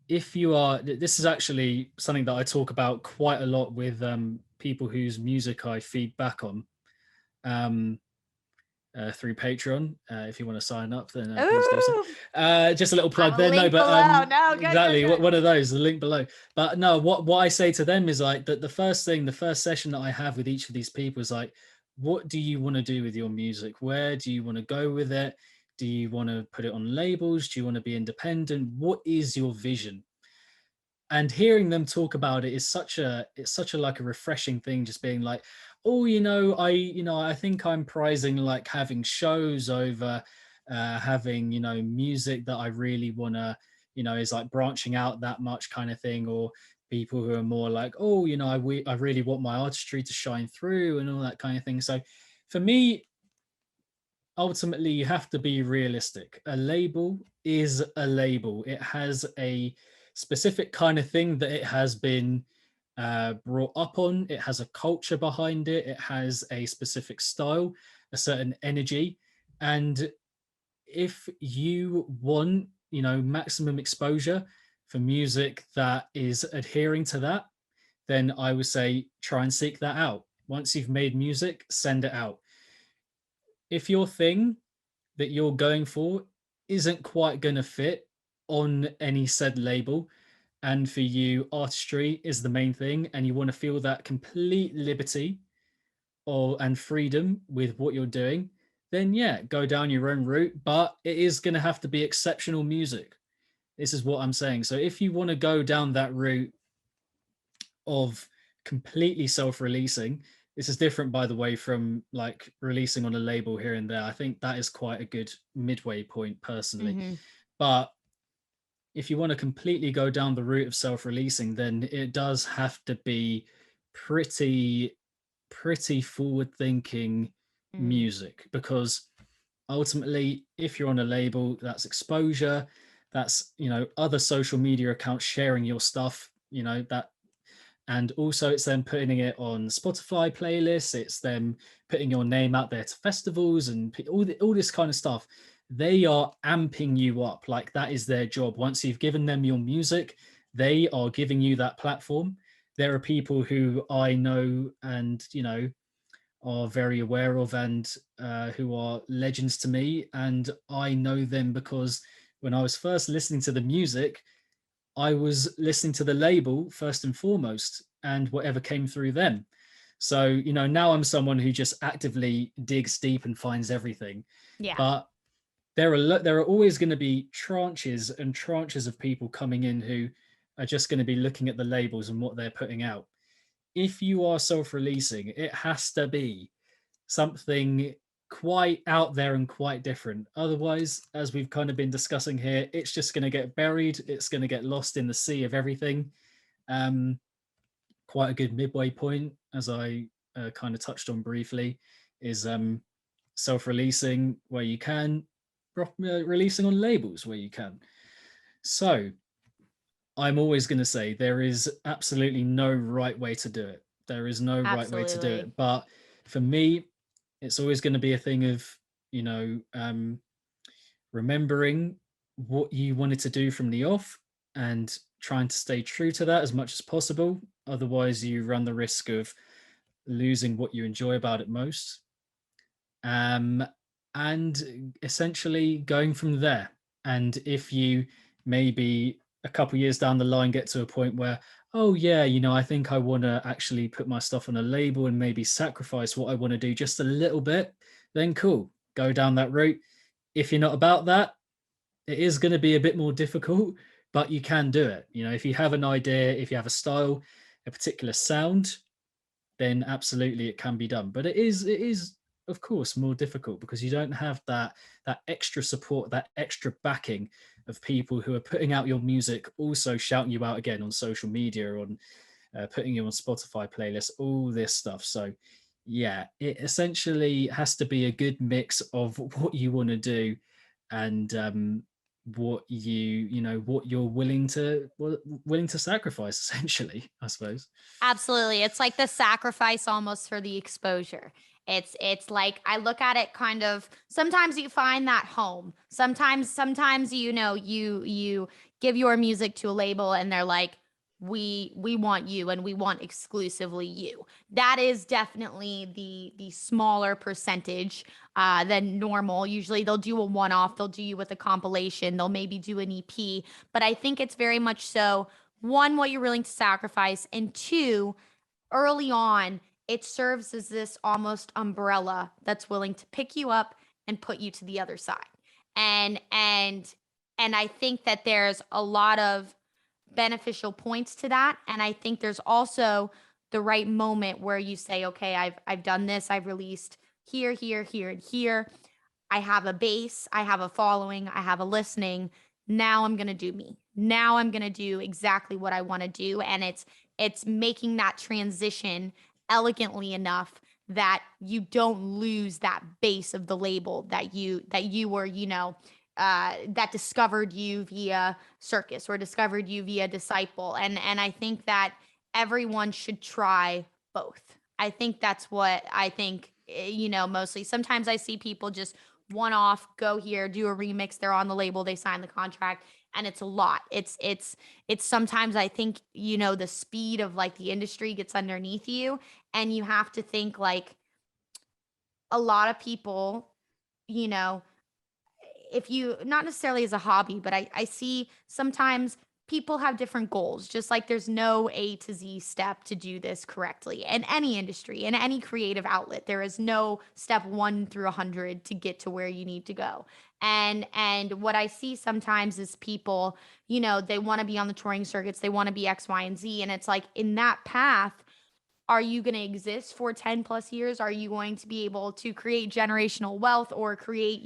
if you are, this is actually something that I talk about quite a lot with people whose music I feed back on, um, through Patreon. If you want to sign up, then please do so.
Ooh,
Just a little
I have
plug
a
there. No,
link
but
below. No, good, good,
exactly.
good.
One of those, the link below. But no, what I say to them is like that the first thing, the first session that I have with each of these people is like, what do you want to do with your music? Where do you want to go with it? Do you want to put it on labels? Do you want to be independent? What is your vision? and hearing them talk about it is it's such a like a refreshing thing, just being like, oh, I think I'm prizing like having shows over having, music that I really want to, is like branching out that much kind of thing. Or people who are more like, oh, I really want my artistry to shine through and all that kind of thing. So for me, ultimately you have to be realistic. A label is a label. It has a specific kind of thing that it has been brought up on. It has a culture behind it. It has a specific style, a certain energy. And if you want, maximum exposure for music that is adhering to that, then I would say try and seek that out. Once you've made music, send it out. If your thing that you're going for isn't quite going to fit on any said label, and for you artistry is the main thing, and you want to feel that complete liberty or and freedom with what you're doing, then yeah, go down your own route, but it is going to have to be exceptional music. This is what I'm saying. So if you want to go down that route of completely self-releasing, this is different, by the way, from like releasing on a label here and there. I think that is quite a good midway point personally.
Mm-hmm.
But if you want to completely go down the route of self-releasing, then it does have to be pretty forward thinking music, because ultimately if you're on a label, that's exposure, that's other social media accounts sharing your stuff, that, and also it's them putting it on Spotify playlists, it's them putting your name out there to festivals and all this kind of stuff. They are amping you up, like that is their job. Once you've given them your music, they are giving you that platform. There are people who I know and are very aware of, and who are legends to me, and I know them because when I was first listening to the music, I was listening to the label first and foremost, and whatever came through them. So, now I'm someone who just actively digs deep and finds everything.
Yeah.
But there are always going to be tranches and tranches of people coming in who are just going to be looking at the labels and what they're putting out. If you are self-releasing, it has to be something quite out there and quite different. Otherwise, as we've kind of been discussing here, it's just going to get buried. It's going to get lost in the sea of everything. Quite a good midway point, as I kind of touched on briefly, is self-releasing where you can, releasing on labels where you can. So I'm always going to say there is absolutely no right way to do it. There is no right way to do it. But for me, it's always going to be a thing of, remembering what you wanted to do from the off and trying to stay true to that as much as possible. Otherwise, you run the risk of losing what you enjoy about it most. And essentially going from there. And if you maybe a couple years down the line get to a point where, oh yeah, I think I want to actually put my stuff on a label and maybe sacrifice what I want to do just a little bit, then cool, go down that route. If you're not about that, it is going to be a bit more difficult, but you can do it. If you have an idea, if you have a style, a particular sound, then absolutely it can be done. But it is of course more difficult because you don't have that extra support, that extra backing of people who are putting out your music, also shouting you out again on social media, on putting you on Spotify playlists, all this stuff. So yeah, it essentially has to be a good mix of what you want to do and what what you're willing to sacrifice, essentially, I suppose.
Absolutely. It's like the sacrifice almost for the exposure. It's like I look at it kind of, sometimes you find that home. Sometimes you give your music to a label and they're like, we want you and we want exclusively you. That is definitely the smaller percentage than normal. Usually they'll do a one-off, they'll do you with a compilation, they'll maybe do an EP, but I think it's very much so, one, what you're willing to sacrifice, and two, early on, it serves as this almost umbrella that's willing to pick you up and put you to the other side. And I think that there's a lot of beneficial points to that. And I think there's also the right moment where you say, okay, I've done this, I've released here, here, here, and here. I have a base, I have a following, I have a listening. Now I'm going to do me. Now I'm going to do exactly what I want to do, and it's making that transition elegantly enough that you don't lose that base of the label that you were, that discovered you via Circus or discovered you via Disciple. And I think that everyone should try both. I think that's what I think, mostly. Sometimes I see people just one off, go here, do a remix, they're on the label, they sign the contract, and it's a lot. It's sometimes I think, the speed of like the industry gets underneath you, and you have to think like a lot of people, you know, if you, not necessarily as a hobby, but I see sometimes people have different goals, just like there's no A to Z step to do this correctly. In any industry, in any creative outlet, there is no step 1 through 100 to get to where you need to go. And what I see sometimes is people, they want to be on the touring circuits, they want to be X, Y, and Z. And it's like, in that path, are you going to exist for 10 plus years? Are you going to be able to create generational wealth or create,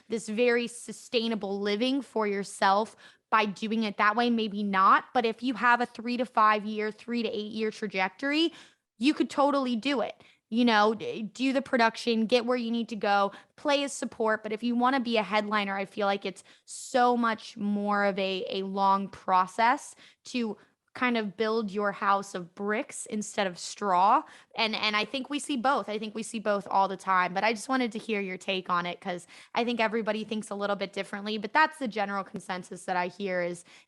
this very sustainable living for yourself by doing it that way? Maybe not. But if you have a 3 to 5 year, 3 to 8 year trajectory, you could totally do it. Do the production, get where you need to go, play as support. But if you want to be a headliner, I feel like it's so much more of a long process to kind of build your house of bricks instead of straw. And I think we see both. I think we see both all the time. But I just wanted to hear your take on it, because I think everybody thinks a little bit differently. But that's the general consensus that I hear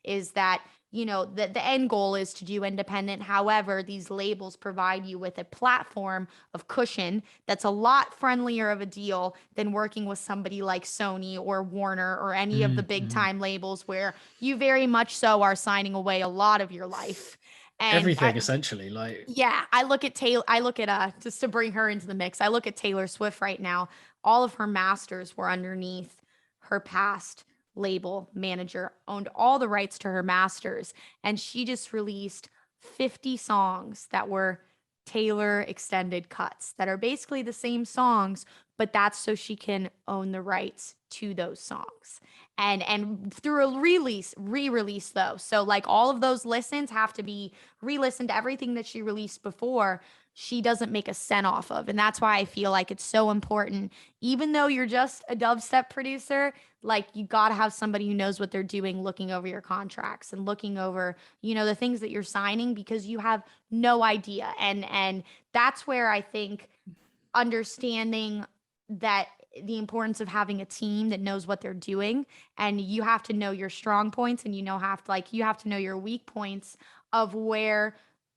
is that, the end goal is to do independent. However, these labels provide you with a platform of cushion that's a lot friendlier of a deal than working with somebody like Sony or Warner or any of the big time labels, where you very much so are signing away a lot of your life. And
Everything, essentially. Like,
yeah, I look at just to bring her into the mix, I look at Taylor Swift right now. All of her masters were underneath her past label manager, owned all the rights to her masters, and she just released 50 songs that were Taylor extended cuts that are basically the same songs, but that's so she can own the rights to those songs. And through a re-release though. So like all of those listens have to be re-listened to everything that she released before. She doesn't make a cent off of. And that's why I feel like it's so important. Even though you're just a dubstep producer, like you got to have somebody who knows what they're doing, looking over your contracts and looking over, the things that you're signing, because you have no idea. And that's where I think understanding that the importance of having a team that knows what they're doing, and you have to know your strong points, and you have to know your weak points of where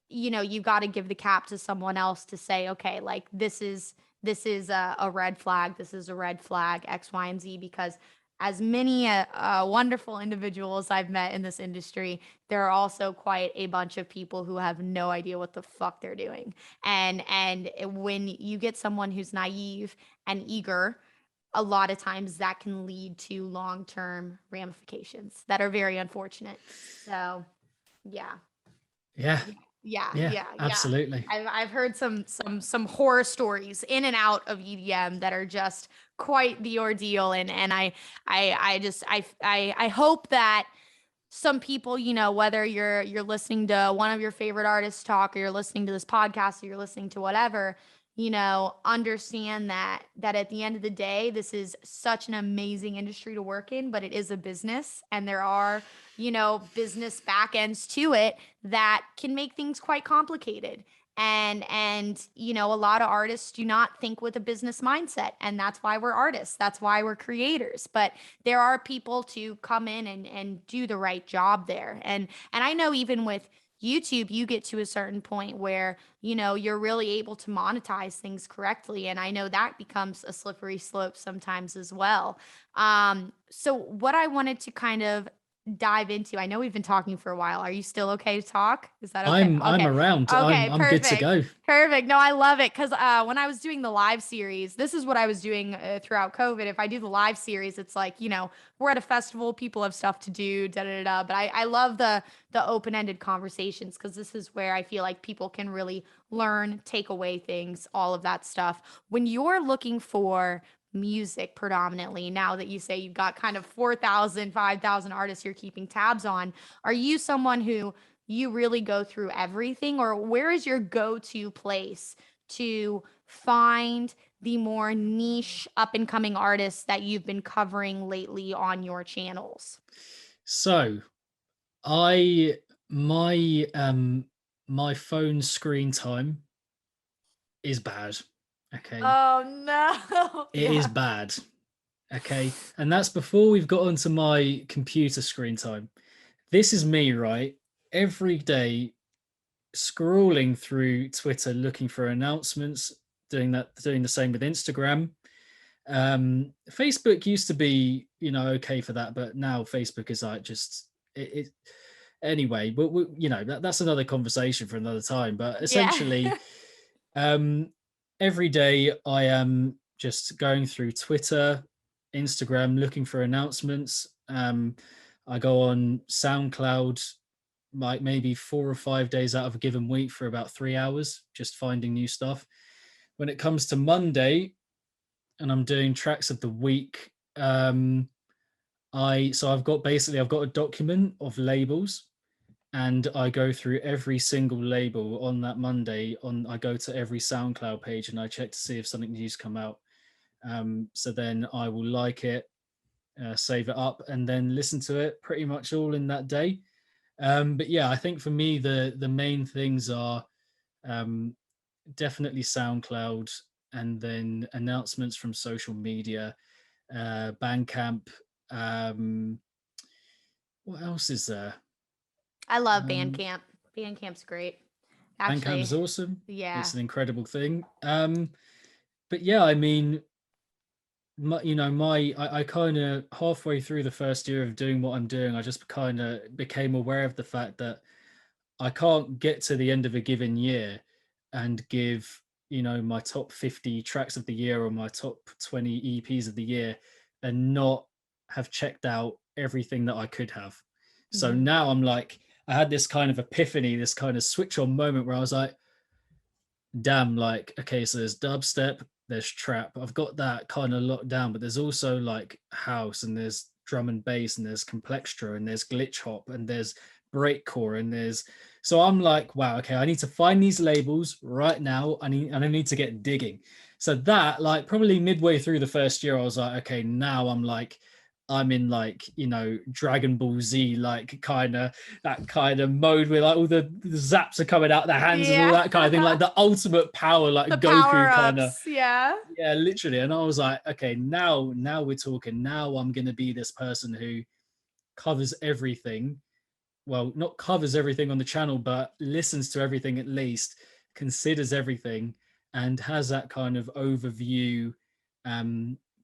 you got to give the cap to someone else to say, okay, like this is a red flag, this is a red flag, X, Y, and Z. Because as many wonderful individuals I've met in this industry, there are also quite a bunch of people who have no idea what the fuck they're doing. And when you get someone who's naive and eager, a lot of times that can lead to long-term ramifications that are very unfortunate. So, yeah.
yeah,
Yeah.
absolutely.
I've heard some horror stories in and out of EDM that are just quite the ordeal, and I hope that some people, whether you're listening to one of your favorite artists talk, or you're listening to this podcast, or you're listening to whatever, understand that at the end of the day, this is such an amazing industry to work in, but it is a business, and there are, business back ends to it that can make things quite complicated. And a lot of artists do not think with a business mindset, and that's why we're artists, that's why we're creators. But there are people to come in and do the right job there. And I know even with YouTube, you get to a certain point where, you're really able to monetize things correctly. And I know that becomes a slippery slope sometimes as well. So what I wanted to kind of dive into, I know we've been talking for a while. Are you still okay to talk? Is that okay?
I'm around.
Okay,
I'm good to go.
Perfect. No, I love it because when I was doing the live series, this is what I was doing throughout COVID. If I do the live series, it's like, we're at a festival, people have stuff to do, da da da. But I love the open-ended conversations because this is where I feel like people can really learn, take away things, all of that stuff. When you're looking for music predominantly, now that you say you've got kind of 4,000, 5,000 artists you're keeping tabs on, are you someone who you really go through everything, or where is your go-to place to find the more niche up and coming artists that you've been covering lately on your channels?
So I my my phone screen time is bad. Okay.
Oh no.
It is bad. Okay. And that's before we've got onto my computer screen time. This is me, right? Every day scrolling through Twitter looking for announcements, doing the same with Instagram. Facebook used to be, okay for that, but now Facebook is like just it anyway, but that's another conversation for another time. But essentially, every day I am just going through Twitter, Instagram, looking for announcements. I go on SoundCloud like maybe 4 or 5 days out of a given week for about 3 hours, just finding new stuff. When it comes to Monday, and I'm doing tracks of the week, I've got a document of labels, and I go through every single label on that Monday. I go to every SoundCloud page and I check to see if something new's come out. So then I will like it, save it up, and then listen to it pretty much all in that day. But yeah, I think for me the main things are definitely SoundCloud, and then announcements from social media, Bandcamp. What else is there?
I love Bandcamp. Bandcamp's great.
Bandcamp
Actually,
is awesome.
yeah.
It's an incredible thing. But yeah, I mean, I kind of halfway through the first year of doing what I'm doing, I just kind of became aware of the fact that I can't get to the end of a given year and give, my top 50 tracks of the year or my top 20 EPs of the year and not have checked out everything that I could have. So
Mhm.
now I'm like, I had this kind of epiphany, this kind of switch on moment where I was like, damn, like, okay, so there's dubstep, there's trap. I've got that kind of locked down, but there's also like house, and there's drum and bass, and there's complextro, and there's glitch hop, and there's breakcore, and there's, so I'm like, wow, okay, I need to find these labels right now. I need to get digging. So that, like, probably midway through the first year, I was like, okay, now I'm in like, Dragon Ball Z, like that kind of mode where like all the zaps are coming out the hands and all that kind of thing, like the ultimate power, like
The
Goku kind of.
power-ups, yeah.
Yeah, literally. And I was like, okay, now we're talking. Now I'm gonna be this person who covers everything. Well, not covers everything on the channel, but listens to everything at least, considers everything, and has that kind of overview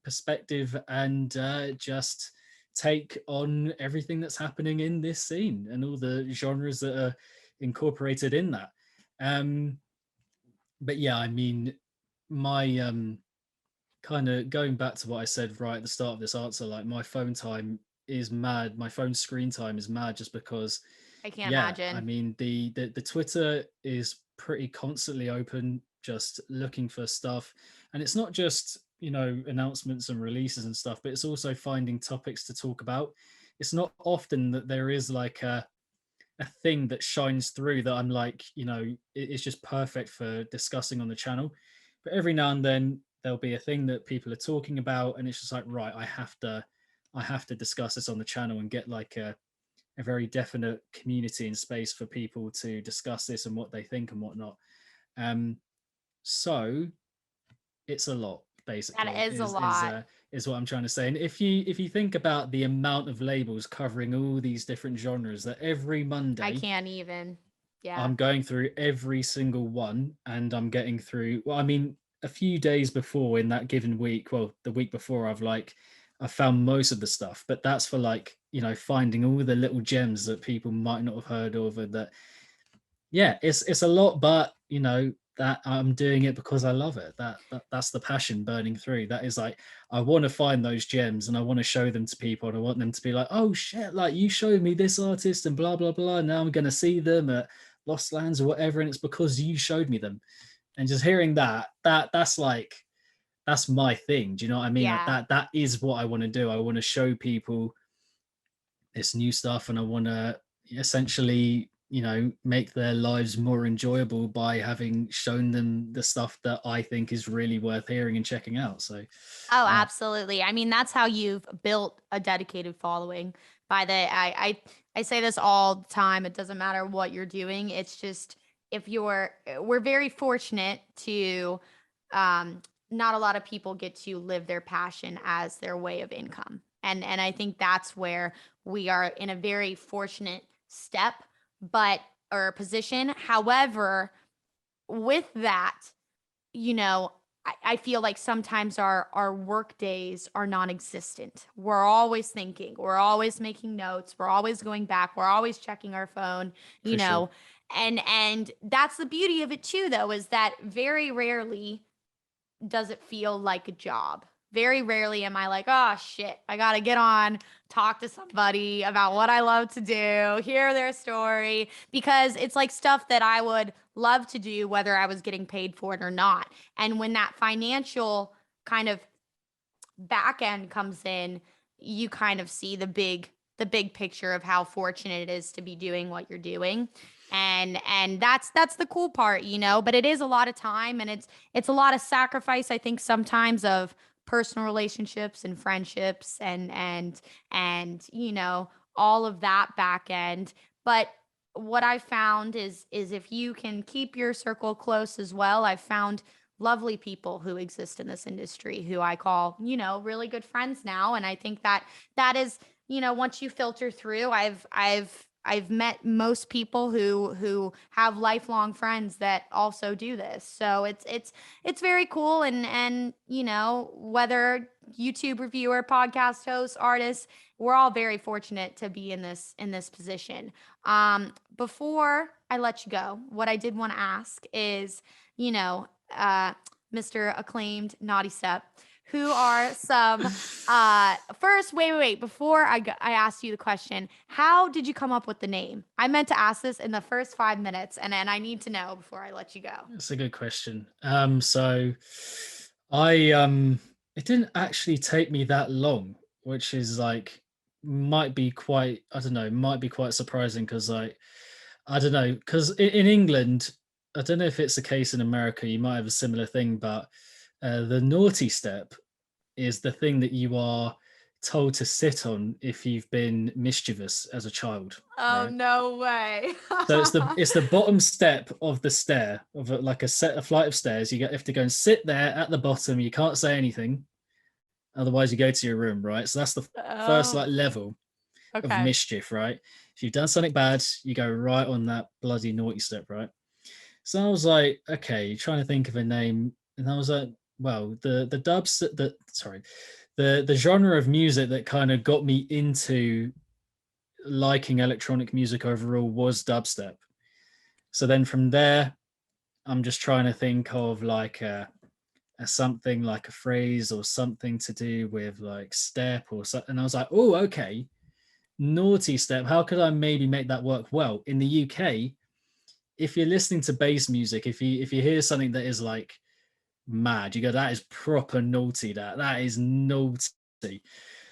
perspective, and just take on everything that's happening in this scene and all the genres that are incorporated in that. But yeah, I mean, my kind of going back to what I said right at the start of this answer, like my phone time is mad. My phone screen time is mad just because,
I can't
yeah,
imagine.
I mean, the Twitter is pretty constantly open, just looking for stuff. And it's not just, announcements and releases and stuff, but it's also finding topics to talk about. It's not often that there is like a thing that shines through that I'm like, it's just perfect for discussing on the channel. But every now and then there'll be a thing that people are talking about, and it's just like, right, I have to discuss this on the channel and get like a very definite community and space for people to discuss this and what they think and whatnot. So it's a lot, basically.
That is a lot.
Is what I'm trying to say. And if you think about the amount of labels covering all these different genres, that every Monday
I can't even. Yeah.
I'm going through every single one, and I'm getting through, well, I mean, a few days before in that given week, well, the week before, I found most of the stuff, but that's for like, you know, finding all the little gems that people might not have heard of, and that, yeah, it's a lot, but you know, that I'm doing it because I love it. That's the passion burning through. That is like, I want to find those gems and I want to show them to people, and I want them to be like, oh shit, like you showed me this artist and blah blah blah. Now I'm gonna see them at Lost Lands or whatever, and it's because you showed me them. And just hearing that's like, that's my thing. Do you know what I mean? Like
Yeah.
that is what I want to do. I want to show people this new stuff, and I want to essentially, you know, make their lives more enjoyable by having shown them the stuff that I think is really worth hearing and checking out. So
Oh,
yeah,
absolutely. I mean, that's how you've built a dedicated following. By the I say this all the time. It doesn't matter what you're doing. It's just, if you're we're very fortunate to not a lot of people get to live their passion as their way of income. And I think that's where we are in a very fortunate step, but or position. However, with that, you know, I feel like sometimes our work days are non-existent. We're always thinking, we're always making notes, we're always going back, we're always checking our phone, you
for sure.
know. And that's the beauty of it too, though, is that very rarely does it feel like a job. Very rarely am I like, oh shit, I gotta get on, talk to somebody about what I love to do, hear their story, because it's like stuff that I would love to do whether I was getting paid for it or not. And when that financial kind of back end comes in, you kind of see the big picture of how fortunate it is to be doing what you're doing. And that's the cool part, you know, but it is a lot of time, and it's a lot of sacrifice, I think, sometimes, of personal relationships and friendships and you know, all of that back end. But what I found is if you can keep your circle close as well, I've found lovely people who exist in this industry who I call, you know, really good friends now. And I think that that is, you know, once you filter through, I've met most people who have lifelong friends that also do this. So it's very cool. And you know, whether YouTube reviewer, podcast host, artist, we're all very fortunate to be in this position. Before I let you go, what I did want to ask is, you know, uh, Mr. Acclaimed Nawtystep, who are some first, wait, before I asked you the question, how did you come up with the name? I meant to ask this in the first 5 minutes, and then I need to know before I let you go.
That's a good question. So I it didn't actually take me that long, which is like, might be quite, I don't know, might be quite surprising, because like, I don't know, because in England, I don't know if it's the case in America, you might have a similar thing, but the naughty step is the thing that you are told to sit on if you've been mischievous as a child,
Oh,
right?
no way.
So it's the bottom step of the stair, of like a flight of stairs. Have to go and sit there at the bottom. You can't say anything, otherwise you go to your room, right? So that's the first
Oh,
like level of
okay.
mischief, right? If you've done something bad, you go right on that bloody naughty step, right? So I was like, okay, trying to think of a name, and I was like, well, the dubs, the sorry, the genre of music that kind of got me into liking electronic music overall was dubstep. So then from there, I'm just trying to think of like a something, like a phrase or something to do with like step or something. And I was like, oh, okay, naughty step. How could I maybe make that work? Well, in the UK, if you're listening to bass music, if you hear something that is like mad, you go, that is proper naughty. That is naughty.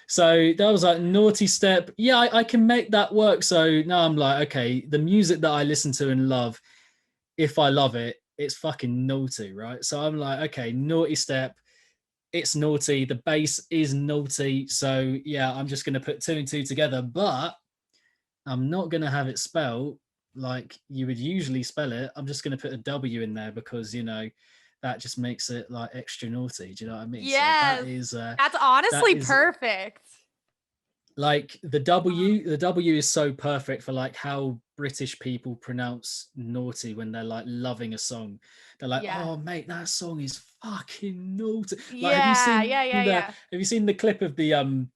So that was like naughty step. Yeah, I can make that work. So now I'm like, okay, the music that I listen to and love, if I love it, it's fucking naughty, right? So I'm like, okay, naughty step. It's naughty. The bass is naughty. So yeah, I'm just gonna put two and two together, but I'm not gonna have it spelled like you would usually spell it. I'm just gonna put a W in there because, you know, that just makes it like extra naughty. Do you know what I mean? So
Yes, that's
that
honestly
is
perfect.
like the W is so perfect for like how British people pronounce naughty when they're like loving a song. They're like,
Yeah.
oh mate, that song is fucking naughty. Like,
Yeah.
have you seen the clip of the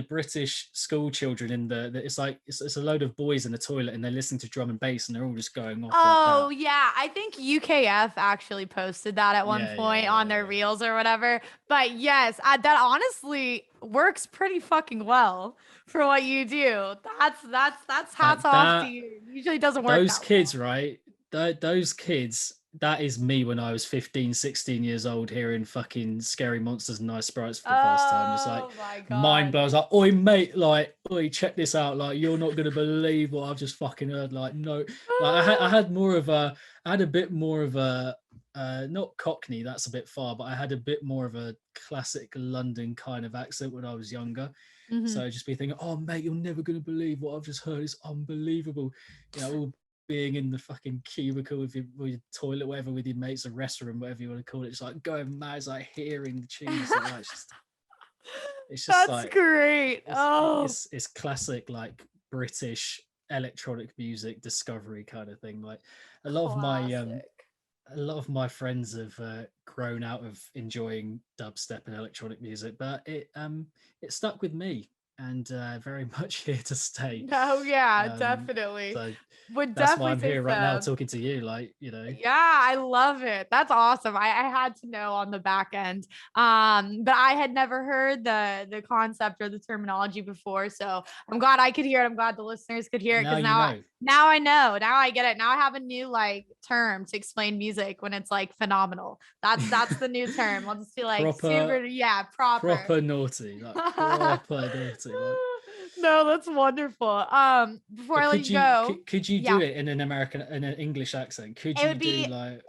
British school children in it's like it's a load of boys in the toilet and they're listening to drum and bass and they're all just going off
Oh
like that.
yeah, I think UKF actually posted that at one point on their reels or whatever. But yes, that honestly works pretty fucking well for what you do. That's hats off to you. Usually doesn't work.
Those
that
kids,
well.
right? Those kids, that is me when I was 15, 16 years old, hearing fucking Scary Monsters and Nice Sprites for the first time. It's like
Oh my god,
mind blown. I was like, oi mate, like, oi, check this out. Like, you're not gonna believe what I've just fucking heard. Like, no, like I had a bit more of a not Cockney, that's a bit far, but I had a bit more of a classic London kind of accent when I was younger.
Mhm.
So I'd just be thinking, oh mate, you're never gonna believe what I've just heard. It's unbelievable. You know, all being in the fucking cubicle with your toilet, whatever, with your mates, a restroom, whatever you want to call it, just like going mad, it's like hearing the tunes. Like, it's just
That's
like
great.
It's classic like British electronic music discovery kind of thing. Like a lot of my friends have grown out of enjoying dubstep and electronic music, but it stuck with me and very much here to stay.
Oh yeah, definitely.
So
Would
that's why
definitely
I'm
say
here right now
so.
talking to you. Like, you know.
Yeah, I love it. That's awesome. I had to know on the back end. But I had never heard the concept or the terminology before. So I'm glad I could hear it. I'm glad the listeners could hear it because now I know. Now I get it. Now I have a new like term to explain music when it's like phenomenal. That's the new term. I'll just be like proper
naughty. Like proper naughty. Like.
No, that's wonderful. Before I let you go,
could you do it in an English accent? Could you do like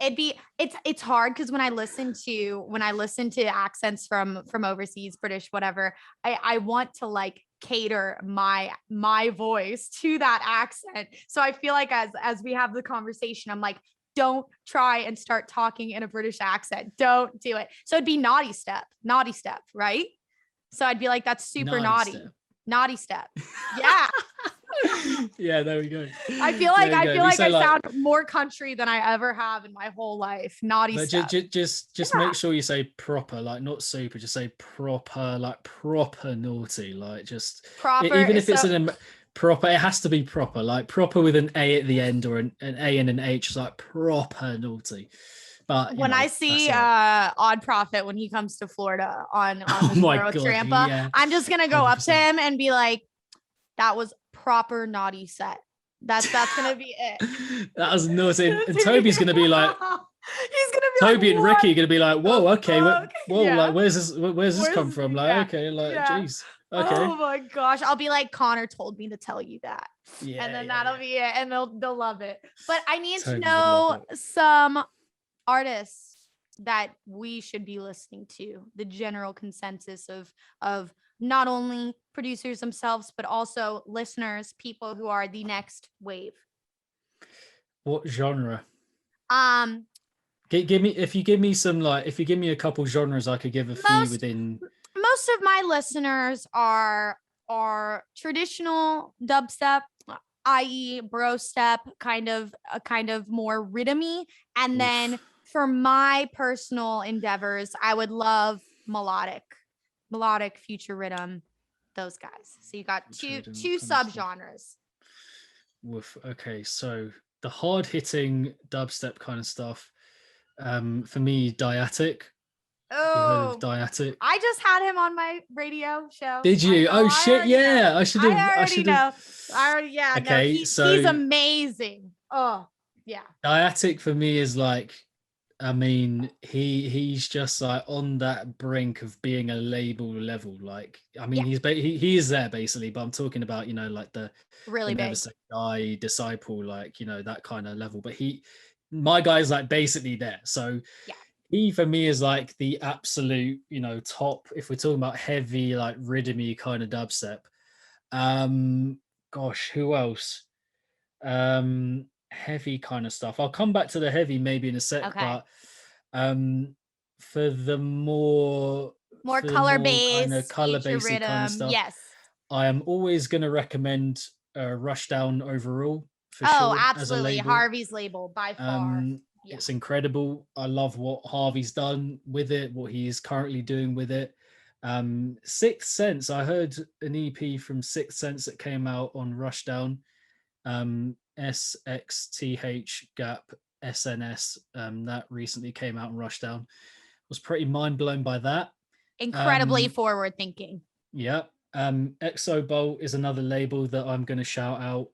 it's hard because when I listen to accents from overseas, British, whatever, I want to like cater my voice to that accent. So I feel like as we have the conversation, I'm like, don't try and start talking in a British accent. Don't do it. So it'd be Nawtystep, right? So I'd be like, that's super naughty. Nawtystep. Yeah.
Yeah, there we go.
I feel like I sound more country than I ever have in my whole life. Nawtystep.
Just make sure you say proper, like not super, just say proper, like proper naughty, like just
proper.
Even if it's proper, it has to be proper, like proper with an A at the end or an A and an H, it's like proper naughty. But
when I see Odd Prophet when he comes to Florida on the Euro Trampa, yeah, I'm just gonna go 100%. Up to him and be like, "That was proper naughty set." That's gonna be it.
That was naughty. And Toby's gonna be like,
he's gonna be
Toby
like,
and Ricky are gonna be like, "Whoa, okay, whoa,
yeah.
like where's this come from?" Like, okay, like, jeez. Okay.
Oh my gosh. I'll be like, Connor told me to tell you that. Yeah, and then that'll be it. And they'll love it. But I need to know some artists that we should be listening to, the general consensus of not only producers themselves, but also listeners, people who are the next wave.
What genre? Give me if you give me a couple genres, I could give a few within.
Most of my listeners are traditional dubstep, i.e. bro step, kind of more rhythmy. And then for my personal endeavors, I would love melodic future rhythm, those guys. So you got two subgenres.
Okay, so the hard hitting dubstep kind of stuff. For me, Diatic.
Oh,
Diatic.
I just had him on my radio show.
Did you? Oh shit! Yeah,
know. I should have. Yeah.
Okay,
no, he's amazing. Oh, yeah.
Diatic for me is like, I mean, he's just like on that brink of being a label level. Like, I mean, he is there basically, but I'm talking about, you know, like the
really
the
big
Never Say Die, Disciple, like, you know, that kind of level. But my guy's like basically there. So
yeah.
He for me is like the absolute, you know, top if we're talking about heavy, like rhythmy kind of dubstep. Gosh, who else? Heavy kind of stuff. I'll come back to the heavy maybe in a sec, but for the more
color-based,
kind of color-based kind of stuff,
yes,
I am always going to recommend Rushdown overall for
Oh,
sure as a
absolutely.
label.
Harvey's label by far. Yeah.
It's incredible. I love what Harvey's done with it, what he is currently doing with it. Sixth Sense, I heard an EP from Sixth Sense that came out on Rushdown. SXTH gap SNS, that recently came out on Rushdown. Was pretty mind blown by that.
Incredibly forward thinking.
Yeah. Exobolt is another label that I'm going to shout out.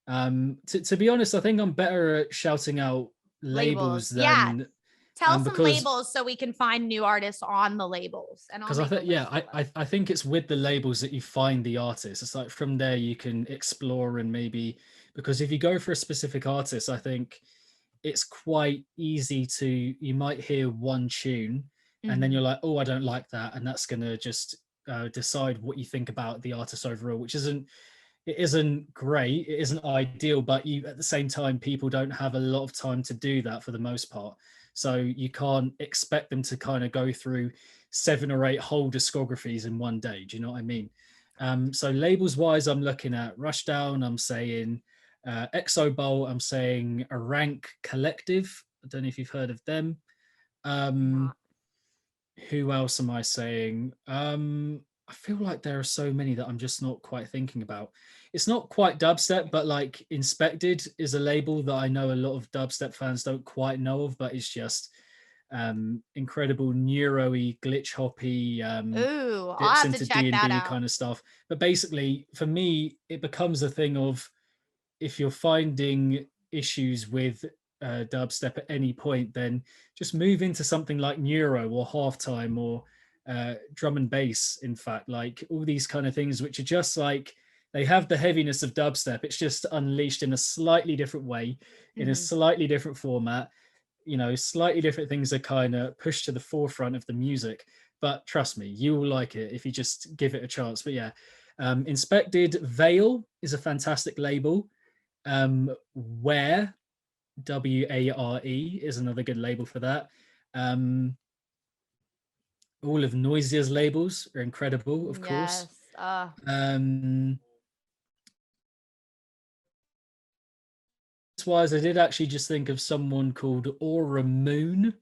To be honest, I think I'm better at shouting out labels than
yeah. Tell some
because,
labels so we can find new artists on the labels. And
because I think it's with the labels that you find the artists. It's like from there you can explore, and maybe because if you go for a specific artist, I think it's quite easy to, you might hear one tune and then you're like, oh, I don't like that, and that's gonna just decide what you think about the artist overall, which isn't great, it isn't ideal, but you, at the same time, people don't have a lot of time to do that for the most part, so you can't expect them to kind of go through 7 or 8 whole discographies in one day. Do you know what I mean? So labels wise, I'm looking at Rushdown, I'm saying Exobolt, I'm saying a Rank Collective. I don't know if you've heard of them. Who else am I saying? I feel like there are so many that I'm just not quite thinking about. It's not quite dubstep, but like Inspected is a label that I know a lot of dubstep fans don't quite know of, but it's just incredible neuro-y, glitch hoppy,
I'll
dips
have to
into
check that
D&D
out.
kind of stuff. But basically, for me, it becomes a thing of, if you're finding issues with dubstep at any point, then just move into something like neuro or halftime or drum and bass. In fact, like all these kind of things, which are just like, they have the heaviness of dubstep, it's just unleashed in a slightly different way, in a slightly different format. You know, slightly different things are kind of pushed to the forefront of the music, but trust me, you will like it if you just give it a chance. But yeah, Inspected, Veil is a fantastic label. Ware, Ware is another good label for that. All of Noisia's labels are incredible, of course. Wise, I did actually just think of someone called Aura Moon,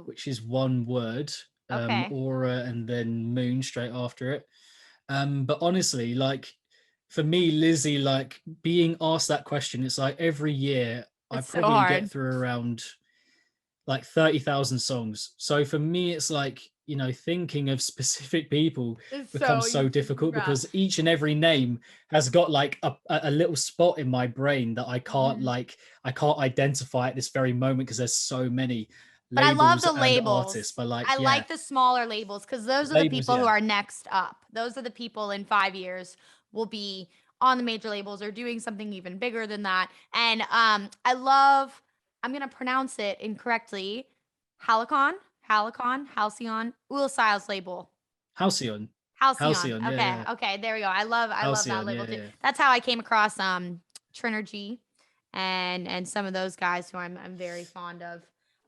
which is one word. Aura and then Moon straight after it. But honestly, like for me, Lizzy, like being asked that question, it's like every year I probably get through around like 30,000 songs. So for me, it's like, you know, thinking of specific people becomes so difficult because each and every name has got like a little spot in my brain that I can't I can't identify at this very moment because there's so many labels. But I love the labels. Artists, but like
I like the smaller labels because those are the people who are next up. Those are the people in 5 years will be on the major labels or doing something even bigger than that. And I love, I'm going to pronounce it incorrectly, Halcyon, Ulsile's label.
Halcyon.
Okay, there we go. I love that label too. That's how I came across Trinergy and some of those guys who I'm very fond of.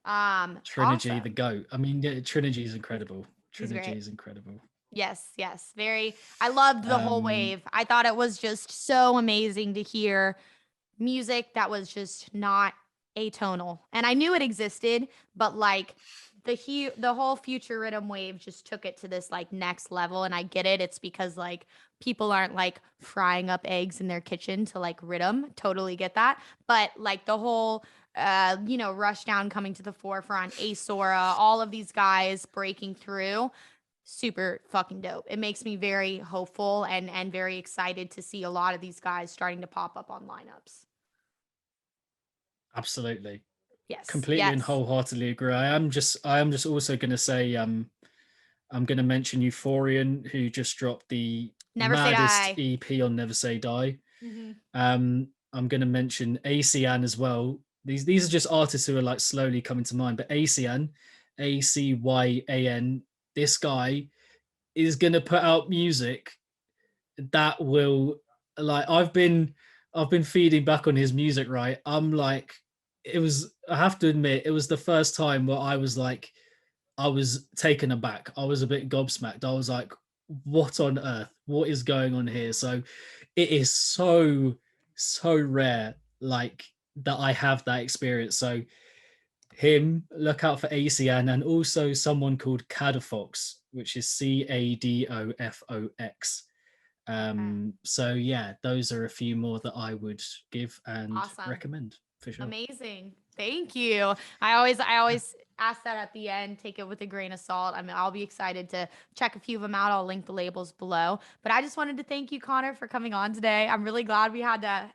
Trinergy,
awesome.
the GOAT. I mean, Trinergy is incredible. Trinergy is incredible.
Yes, very. I loved the whole wave. I thought it was just so amazing to hear music that was just not atonal. And I knew it existed, but like the whole future rhythm wave just took it to this like next level. And I get it. It's because like people aren't like frying up eggs in their kitchen to like rhythm. Totally get that. But like the whole Rushdown coming to the forefront, Asora, all of these guys breaking through, super fucking dope. It makes me very hopeful and very excited to see a lot of these guys starting to pop up on lineups.
Absolutely.
Yes.
Completely and wholeheartedly agree. I am just also going to say I'm going to mention Euphorian, who just dropped the maddest EP on Never Say Die. I'm going to mention ACN as well. These are just artists who are like slowly coming to mind, but ACN, ACYAN, this guy is going to put out music that will, like, I've been feeding back on his music, right? I'm like, I have to admit, it was the first time where I was taken aback. I was a bit gobsmacked. I was like, what on earth? What is going on here? So it is so rare, like, that I have that experience. So him, look out for ACN, and also someone called Cadafox, which is Cadofox. So yeah, those are a few more that I would give and
Awesome.
recommend for sure.
Amazing. Thank you. I always ask that at the end. Take it with a grain of salt. I mean, I'll be excited to check a few of them out. I'll link the labels below. But I just wanted to thank you, Connor, for coming on today. I'm really glad we had to,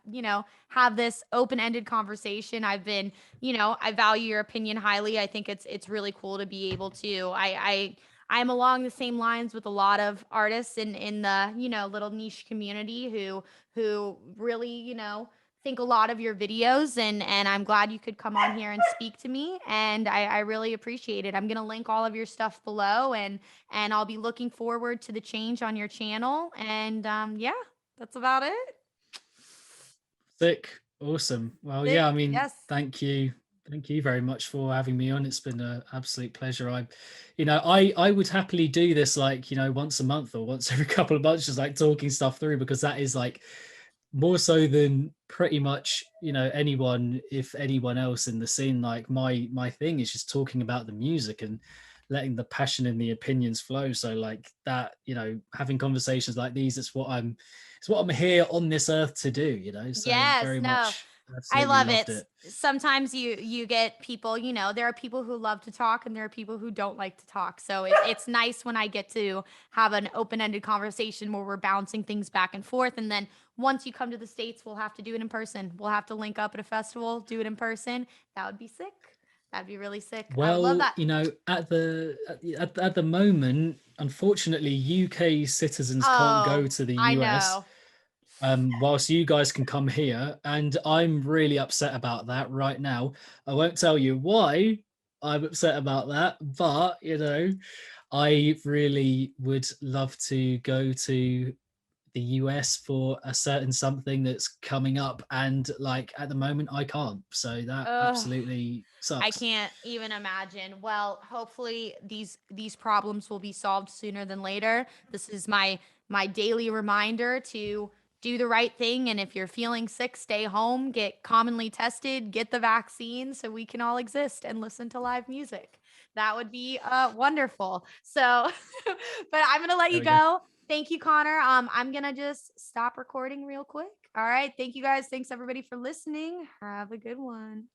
have this open-ended conversation. I've been, I value your opinion highly. I think it's really cool to be able to. I'm along the same lines with a lot of artists in the, little niche community who really, think a lot of your videos, and I'm glad you could come on here and speak to me, and I really appreciate it. I'm going to link all of your stuff below, and I'll be looking forward to the change on your channel, and yeah, that's about it.
Sick. Awesome. Well,
Sick.
yeah, I mean,
Yes.
thank you very much for having me on. It's been an absolute pleasure. I would happily do this, like, once a month or once every couple of months, just like talking stuff through, because that is like more so than pretty much anyone, if anyone else in the scene. Like, my thing is just talking about the music and letting the passion and the opinions flow. So like that, having conversations like these, it's what I'm here on this earth to do. So
Yes,
very
no,
much
I
absolutely
love
loved
it.
it.
Sometimes you get people, there are people who love to talk and there are people who don't like to talk. So it's nice when I get to have an open-ended conversation where we're bouncing things back and forth. And then once you come to the States, we'll have to do it in person. We'll have to link up at a festival, do it in person. That would be sick. That'd be really sick. I would love
Well,
that.
at the moment, unfortunately, UK citizens can't go
Oh,
to the
I
US,
know.
whilst you guys can come here, and I'm really upset about that right now. I won't tell you why I'm upset about that, but I really would love to go to the US for a certain something that's coming up, and like at the moment I can't. So that
Ugh.
absolutely
I
sucks.
can't even imagine. Well, hopefully these problems will be solved sooner than later. This is my daily reminder to do the right thing, and if you're feeling sick, stay home, get commonly tested, get the vaccine so we can all exist and listen to live music. That would be wonderful. So but I'm going to let
There
you
we go.
go. Thank you, Connor. I'm going to just stop recording real quick. All right. Thank you guys. Thanks everybody for listening. Have a good one.